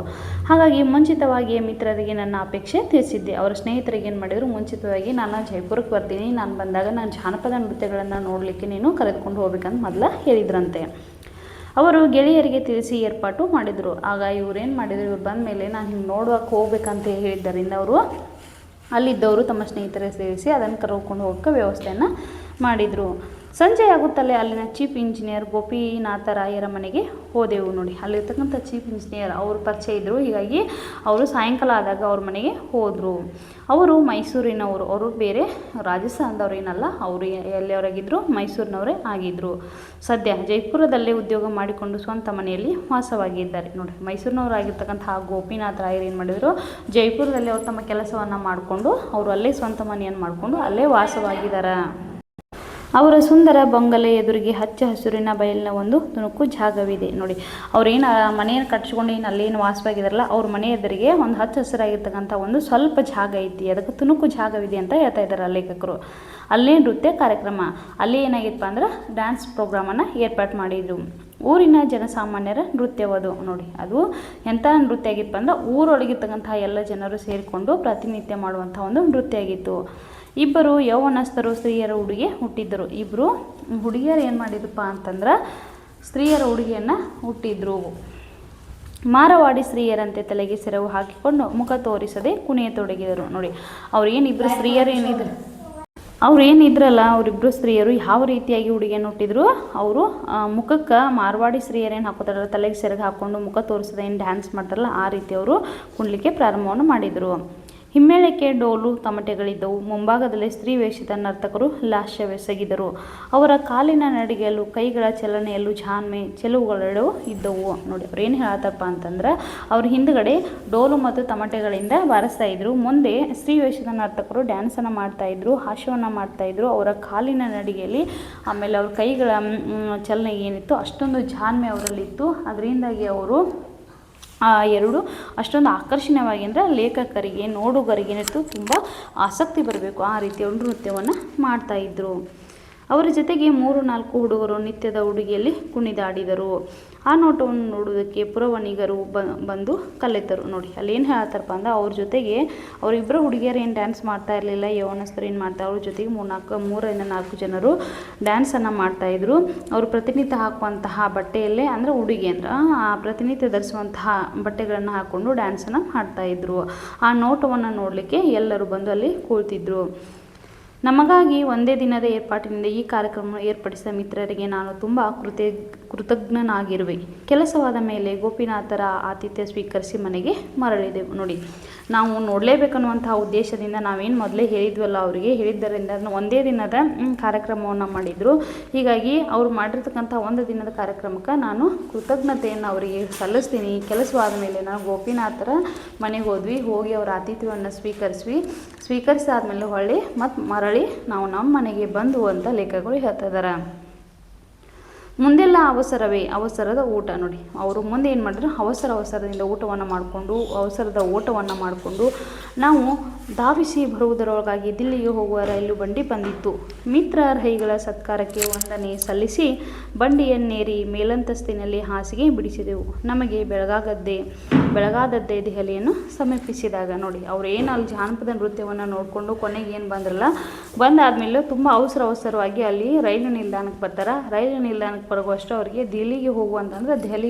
ಹಾಗಾಗಿ ಮುಂಚಿತವಾಗಿಯೇ ಮಿತ್ರರಿಗೆ ನನ್ನ ಅಪೇಕ್ಷೆ ತಿಳಿಸಿದ್ದೆ. ಅವರ ಸ್ನೇಹಿತರಿಗೆ ಏನು ಮಾಡಿದರು, ಮುಂಚಿತವಾಗಿ ನಾನು ಜಯಪುರಕ್ಕೆ ಬರ್ತೀನಿ, ನಾನು ಬಂದಾಗ ನಾನು ಜಾನಪದ ನೃತ್ಯಗಳನ್ನು ನೋಡಲಿಕ್ಕೆ ನೀನು ಕರೆದುಕೊಂಡು ಹೋಗ್ಬೇಕಂತ ಮೊದಲ ಹೇಳಿದ್ರಂತೆ. ಅವರು ಗೆಳೆಯರಿಗೆ ತಿಳಿಸಿ ಏರ್ಪಾಟು ಮಾಡಿದರು. ಆಗ ಇವ್ರೇನು ಮಾಡಿದರು, ಇವ್ರು ಬಂದ ಮೇಲೆ ನಾನು ಹಿಂಗೆ ನೋಡುವಕ್ಕೆ ಹೋಗ್ಬೇಕಂತ ಹೇಳಿದ್ದರಿಂದ ಅವರು ಅಲ್ಲಿದ್ದವರು ತಮ್ಮ ಸ್ನೇಹಿತರೆ ಸೇರಿಸಿ ಅದನ್ನು ಕರ್ಕೊಂಡು ಹೋಗೋಕ್ಕೆ ವ್ಯವಸ್ಥೆಯನ್ನು ಮಾಡಿದರು. ಸಂಜೆ ಆಗುತ್ತಲೇ ಅಲ್ಲಿನ ಚೀಫ್ ಇಂಜಿನಿಯರ್ ಗೋಪಿನಾಥರಾಯರ ಮನೆಗೆ ಹೋದೆವು. ನೋಡಿ ಅಲ್ಲಿರ್ತಕ್ಕಂಥ ಚೀಫ್ ಇಂಜಿನಿಯರ್ ಅವರು ಪರಿಚಯ ಇದ್ದರು. ಹೀಗಾಗಿ ಅವರು ಸಾಯಂಕಾಲ ಆದಾಗ ಅವ್ರ ಮನೆಗೆ ಹೋದರು. ಅವರು ಮೈಸೂರಿನವರು, ಅವರು ಬೇರೆ ರಾಜಸ್ಥಾನದವ್ರು ಏನಲ್ಲ, ಅವರು ಎಲ್ಲಿಯವರಾಗಿದ್ದರು, ಮೈಸೂರಿನವರೇ ಆಗಿದ್ದರು. ಸದ್ಯ ಜೈಪುರದಲ್ಲೇ ಉದ್ಯೋಗ ಮಾಡಿಕೊಂಡು ಸ್ವಂತ ಮನೆಯಲ್ಲಿ ವಾಸವಾಗಿದ್ದಾರೆ. ನೋಡಿ ಮೈಸೂರಿನವರಾಗಿರ್ತಕ್ಕಂತಹ ಗೋಪಿನಾಥರಾಯರು ಏನು ಮಾಡಿದರು, ಜೈಪುರದಲ್ಲಿ ಅವರು ತಮ್ಮ ಕೆಲಸವನ್ನು ಮಾಡಿಕೊಂಡು ಅವರು ಅಲ್ಲೇ ಸ್ವಂತ ಮನೆಯನ್ನು ಮಾಡಿಕೊಂಡು ಅಲ್ಲೇ ವಾಸವಾಗಿದ್ದಾರೆ. ಅವರ ಸುಂದರ ಬಂಗಲೆ ಎದುರಿಗೆ ಹಚ್ಚ ಹಸುರಿನ ಬಯಲಿನ ಒಂದು ತುಣುಕು ಜಾಗವಿದೆ. ನೋಡಿ ಅವ್ರೇನು ಮನೆಯನ್ನು ಕಟ್ಸ್ಕೊಂಡು ಏನು ಅಲ್ಲೇನು ವಾಸವಾಗಿದಾರಲ್ಲ, ಅವ್ರ ಮನೆ ಎದುರಿಗೆ ಒಂದು ಹಚ್ಚ ಹಸಿರಾಗಿರ್ತಕ್ಕಂಥ ಒಂದು ಸ್ವಲ್ಪ ಜಾಗ ಐತಿ, ಅದಕ್ಕೆ ತುಣುಕು ಜಾಗವಿದೆ ಅಂತ ಹೇಳ್ತಾ ಇದ್ದಾರೆ ಲೇಖಕರು. ಅಲ್ಲೇ ನೃತ್ಯ ಕಾರ್ಯಕ್ರಮ, ಅಲ್ಲಿ ಏನಾಗಿತ್ತಪ್ಪ ಅಂದ್ರೆ ಡ್ಯಾನ್ಸ್ ಪ್ರೋಗ್ರಾಮನ್ನು ಏರ್ಪಾಡು ಮಾಡಿದರು. ಊರಿನ ಜನಸಾಮಾನ್ಯರ ನೃತ್ಯವದು. ನೋಡಿ ಅದು ಎಂಥ ನೃತ್ಯ ಆಗಿತ್ತು ಅಂದ್ರೆ, ಊರೊಳಗಿರ್ತಕ್ಕಂಥ ಎಲ್ಲ ಜನರು ಸೇರಿಕೊಂಡು ಪ್ರತಿನಿತ್ಯ ಮಾಡುವಂಥ ಒಂದು ನೃತ್ಯ ಆಗಿತ್ತು. ಇಬ್ಬರು ಯೌವನಸ್ಥರು ಸ್ತ್ರೀಯರ ಉಡುಗೆ ಹುಟ್ಟಿದ್ದರು. ಇಬ್ಬರು ಹುಡುಗಿಯರು ಏನು ಮಾಡಿದಪ್ಪ ಅಂತಂದ್ರೆ, ಸ್ತ್ರೀಯರ ಉಡುಗೆಯನ್ನು ಹುಟ್ಟಿದ್ರು. ಮಾರವಾಡಿ ಸ್ತ್ರೀಯರಂತೆ ತಲೆಗೆ ಸೆರವು ಹಾಕಿಕೊಂಡು ಮುಖ ತೋರಿಸದೆ ಕುಣಿಯತೊಡಗಿದರು. ನೋಡಿ ಅವ್ರೇನಿಬ್ಬರು ಸ್ತ್ರೀಯರು ಏನಿದ್ರಲ್ಲ, ಅವರಿಬ್ಬರು ಸ್ತ್ರೀಯರು ಯಾವ ರೀತಿಯಾಗಿ ಉಡುಗೆಯನ್ನು ಹುಟ್ಟಿದ್ರು, ಅವರು ಮುಖಕ್ಕೆ ಮಾರವಾಡಿ ಸ್ತ್ರೀಯರು ಏನು ಹಾಕೋತಾರಲ್ಲ, ತಲೆಗೆ ಸೆರಗು ಹಾಕ್ಕೊಂಡು ಮುಖ ತೋರಿಸದೆ ಏನು ಡ್ಯಾನ್ಸ್ ಮಾಡ್ತಾರಲ್ಲ, ಆ ರೀತಿ ಅವರು ಕುಣಿಲಿಕ್ಕೆ ಪ್ರಾರಂಭವನ್ನು ಮಾಡಿದರು. ಹಿಮ್ಮೇಳಕ್ಕೆ ಡೋಲು ತಮಟೆಗಳಿದ್ದವು. ಮುಂಭಾಗದಲ್ಲಿ ಸ್ತ್ರೀ ವೇಷದ ನರ್ತಕರು ಲಾಸ್ಯವೆಸಗಿದರು. ಅವರ ಕಾಲಿನ ನಡಿಗೆಯಲ್ಲೂ ಕೈಗಳ ಚಲನೆಯಲ್ಲೂ ಜಾಣ್ಮೆ ಚೆಲುವುಗಳೆರಡೂ ಇದ್ದವು. ನೋಡಿ ಅವ್ರು ಏನು ಹೇಳತ್ತಪ್ಪ ಅಂತಂದ್ರೆ, ಅವ್ರ ಹಿಂದುಗಡೆ ಡೋಲು ಮತ್ತು ತಮಟೆಗಳಿಂದ ಬಾರಿಸ್ತಾ ಇದ್ರು, ಮುಂದೆ ಸ್ತ್ರೀ ವೇಷದ ನರ್ತಕರು ಡ್ಯಾನ್ಸನ್ನು ಮಾಡ್ತಾಯಿದ್ರು, ಹಾಸ್ಯವನ್ನು ಮಾಡ್ತಾಯಿದ್ರು. ಅವರ ಕಾಲಿನ ನಡಿಗೆಯಲ್ಲಿ ಆಮೇಲೆ ಅವ್ರ ಕೈಗಳ ಚಲನೆ ಏನಿತ್ತು ಅಷ್ಟೊಂದು ಜಾಣ್ಮೆ ಅವರಲ್ಲಿತ್ತು. ಅದರಿಂದಾಗಿ ಅವರು ಆ ಎರಡು ಅಷ್ಟೊಂದು ಆಕರ್ಷಣೀಯವಾಗಿ ಅಂದರೆ ಲೇಖಕರಿಗೆ ನೋಡುಗರಿಗೆ ತುಂಬ ಆಸಕ್ತಿ ಬರಬೇಕು ಆ ರೀತಿಯ ನೃತ್ಯವನ್ನು ಮಾಡ್ತಾಯಿದ್ರು. ಅವರ ಜೊತೆಗೆ 3-4 ಹುಡುಗರು ನಿತ್ಯದ ಉಡುಗೆಯಲ್ಲಿ ಕುಣಿದಾಡಿದರು. ಆ ನೋಟವನ್ನು ನೋಡುವುದಕ್ಕೆ ಪುರವಣಿಗರು ಬಂದು ಕಲಿತರು. ನೋಡಿ ಅಲ್ಲಿ ಏನು ಹೇಳ್ತಾರಪ್ಪ ಅಂದ್ರೆ ಅವ್ರ ಜೊತೆಗೆ ಅವರಿಬ್ಬರು ಹುಡುಗಿಯರು ಏನು ಡ್ಯಾನ್ಸ್ ಮಾಡ್ತಾ ಇರಲಿಲ್ಲ, ಯೌವನಸ್ಥರು ಏನು ಮಾಡ್ತಾ ಅವ್ರ ಜೊತೆಗೆ 3-4 ಜನರು ಡ್ಯಾನ್ಸನ್ನು ಮಾಡ್ತಾಯಿದ್ರು. ಅವರು ಪ್ರತಿನಿತ್ಯ ಹಾಕುವಂತಹ ಬಟ್ಟೆಯಲ್ಲೇ ಅಂದರೆ ಉಡುಗೆ ಅಂದ್ರೆ ಆ ಪ್ರತಿನಿತ್ಯ ಧರಿಸುವಂತಹ ಬಟ್ಟೆಗಳನ್ನು ಹಾಕ್ಕೊಂಡು ಡ್ಯಾನ್ಸನ್ನು ಮಾಡ್ತಾಯಿದ್ರು. ಆ ನೋಟವನ್ನು ನೋಡಲಿಕ್ಕೆ ಎಲ್ಲರೂ ಬಂದು ಅಲ್ಲಿ ಕೂಳ್ತಿದ್ರು. ನಮಗಾಗಿ ಒಂದೇ ದಿನದ ಏರ್ಪಾಟಿನಿಂದ ಈ ಕಾರ್ಯಕ್ರಮವನ್ನು ಏರ್ಪಡಿಸಿದ ಮಿತ್ರರಿಗೆ ನಾನು ತುಂಬ ಕೃತಜ್ಞನಾಗಿರುವೆ. ಕೆಲಸವಾದ ಮೇಲೆ ಗೋಪಿನಾಥರ ಆತಿಥ್ಯ ಸ್ವೀಕರಿಸಿ ಮನೆಗೆ ಮರಳಿದೆವು. ನೋಡಿ ನಾವು ನೋಡಲೇಬೇಕನ್ನುವಂತಹ ಉದ್ದೇಶದಿಂದ ನಾವೇನು ಮೊದಲೇ ಹೇಳಿದ್ವಲ್ಲ ಅವರಿಗೆ ಹೇಳಿದ್ದರಿಂದ ಒಂದೇ ದಿನದ ಕಾರ್ಯಕ್ರಮವನ್ನು ಮಾಡಿದರು. ಹೀಗಾಗಿ ಅವರು ಮಾಡಿರ್ತಕ್ಕಂಥ ಒಂದು ದಿನದ ಕಾರ್ಯಕ್ರಮಕ್ಕೆ ನಾನು ಕೃತಜ್ಞತೆಯನ್ನು ಅವರಿಗೆ ಸಲ್ಲಿಸ್ತೀನಿ. ಕೆಲಸವಾದ ಮೇಲೆ ನಾವು ಗೋಪಿನಾಥರ ಮನೆಗೆ ಹೋಗಿ ಅವರ ಆತಿಥ್ಯವನ್ನು ಸ್ವೀಕರಿಸಾದ್ಮೇಲೆ ಹೊಳ್ಳಿ ಮತ್ತು ಮರಳಿ ನಾವು ನಮ್ಮ ಮನೆಗೆ ಬಂದು ಅಂತ ಲೇಖಕರು ಹೇಳ್ತಾ ಇದ್ದಾರೆ. ಮುಂದೆಲ್ಲ ಅವಸರದ ಊಟ. ನೋಡಿ ಅವರು ಮುಂದೆ ಏನು ಮಾಡಿದ್ರು, ಅವಸರದಿಂದ ಊಟವನ್ನು ಮಾಡಿಕೊಂಡು ಅವಸರದ ಓಟವನ್ನು ಮಾಡಿಕೊಂಡು ನಾವು ಧಾವಿಸಿ ಬರುವುದರೊಳಗಾಗಿ ದಿಲ್ಲಿಗೆ ಹೋಗುವ ರೈಲು ಬಂಡಿ ಬಂದಿತ್ತು. ಮಿತ್ರರ ಕೈಗಳ ಸತ್ಕಾರಕ್ಕೆ ವಂದನೆ ಸಲ್ಲಿಸಿ ಬಂಡಿಯನ್ನೇರಿ ಮೇಲಂತಸ್ತಿನಲ್ಲಿ ಹಾಸಿಗೆ ಬಿಡಿಸಿದೆವು. ನಮಗೆ ಬೆಳಗಾದದ್ದೇ ದೆಹಲಿಯನ್ನು ಸಮೀಪಿಸಿದಾಗ. ನೋಡಿ ಅವ್ರು ಏನು ಅಲ್ಲಿ ಜಾನಪದ ನೃತ್ಯವನ್ನು ನೋಡಿಕೊಂಡು ಕೊನೆಗೆ ಏನು ಬಂದಾದಮೇಲೆ ತುಂಬ ಅವಸರವಾಗಿ ಅಲ್ಲಿ ರೈಲು ನಿಲ್ದಾಣಕ್ಕೆ ಬರ್ತಾರೆ. ರೈಲು ನಿಲ್ದಾಣಕ್ಕೆ ಬರುವಷ್ಟು ಅವರಿಗೆ ದೆಹಲಿಗೆ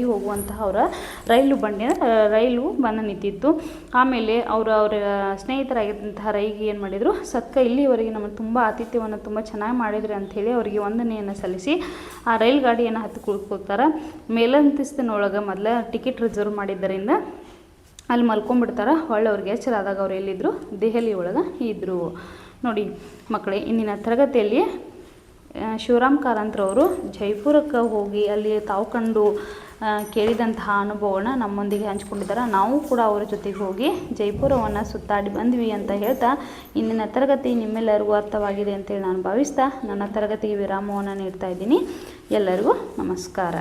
ಹೋಗುವಂತಹ ಅವರ ರೈಲು ಬಂದು ನಿಂತಿತ್ತು. ಆಮೇಲೆ ಅವರ ಸ್ನೇಹಿತರಾಗಿದ್ದಂತಹ ರೈಲಿಗೆ ಏನು ಮಾಡಿದರು, ಇಲ್ಲಿವರೆಗೆ ನಮಗೆ ತುಂಬ ಆತಿಥ್ಯವನ್ನು ತುಂಬ ಚೆನ್ನಾಗಿ ಮಾಡಿದ್ರಿ ಅಂಥೇಳಿ ಅವರಿಗೆ ವಂದನೆಯನ್ನು ಸಲ್ಲಿಸಿ ಆ ರೈಲು ಗಾಡಿಯನ್ನು ಹತ್ತಿ ಕುಳಿತುಕೊಳ್ತಾರೆ. ಮೇಲಂತಸ್ತಿನೊಳಗೆ ಮೊದಲ ಟಿಕೆಟ್ ರಿಸರ್ವ್ ಮಾಡಿದ್ದರಿಂದ ಅಲ್ಲಿ ಮಲ್ಕೊಂಡ್ಬಿಡ್ತಾರೆ. ಹೊಳ್ಳಿ ಅವ್ರಿಗೆ ಎಚ್ಚರ ಆದಾಗ ಅವ್ರು ಎಲ್ಲಿದ್ದರು, ದೆಹಲಿ ಒಳಗೆ ಇದ್ದರು. ನೋಡಿ ಮಕ್ಕಳೇ, ಇಂದಿನ ತರಗತಿಯಲ್ಲಿ ಶಿವರಾಮ್ ಕಾರಂತರವರು ಜೈಪುರಕ್ಕೆ ಹೋಗಿ ಅಲ್ಲಿ ತಾವು ಕಂಡು ಕೇಳಿದಂತಹ ಅನುಭವನ ನಮ್ಮೊಂದಿಗೆ ಹಂಚ್ಕೊಂಡಿದ್ದಾರೆ. ನಾವು ಕೂಡ ಅವರ ಜೊತೆಗೆ ಹೋಗಿ ಜೈಪುರವನ್ನು ಸುತ್ತಾಡಿ ಬಂದ್ವಿ ಅಂತ ಹೇಳ್ತಾ ಇಂದಿನ ತರಗತಿ ನಿಮ್ಮೆಲ್ಲರಿಗೂ ಅರ್ಥವಾಗಿದೆ ಅಂತೇಳಿ ನಾನು ಭಾವಿಸ್ತಾ ನನ್ನ ತರಗತಿಗೆ ವಿರಾಮವನ್ನು ನೀಡ್ತಾ ಇದ್ದೀನಿ. ಎಲ್ಲರಿಗೂ ನಮಸ್ಕಾರ.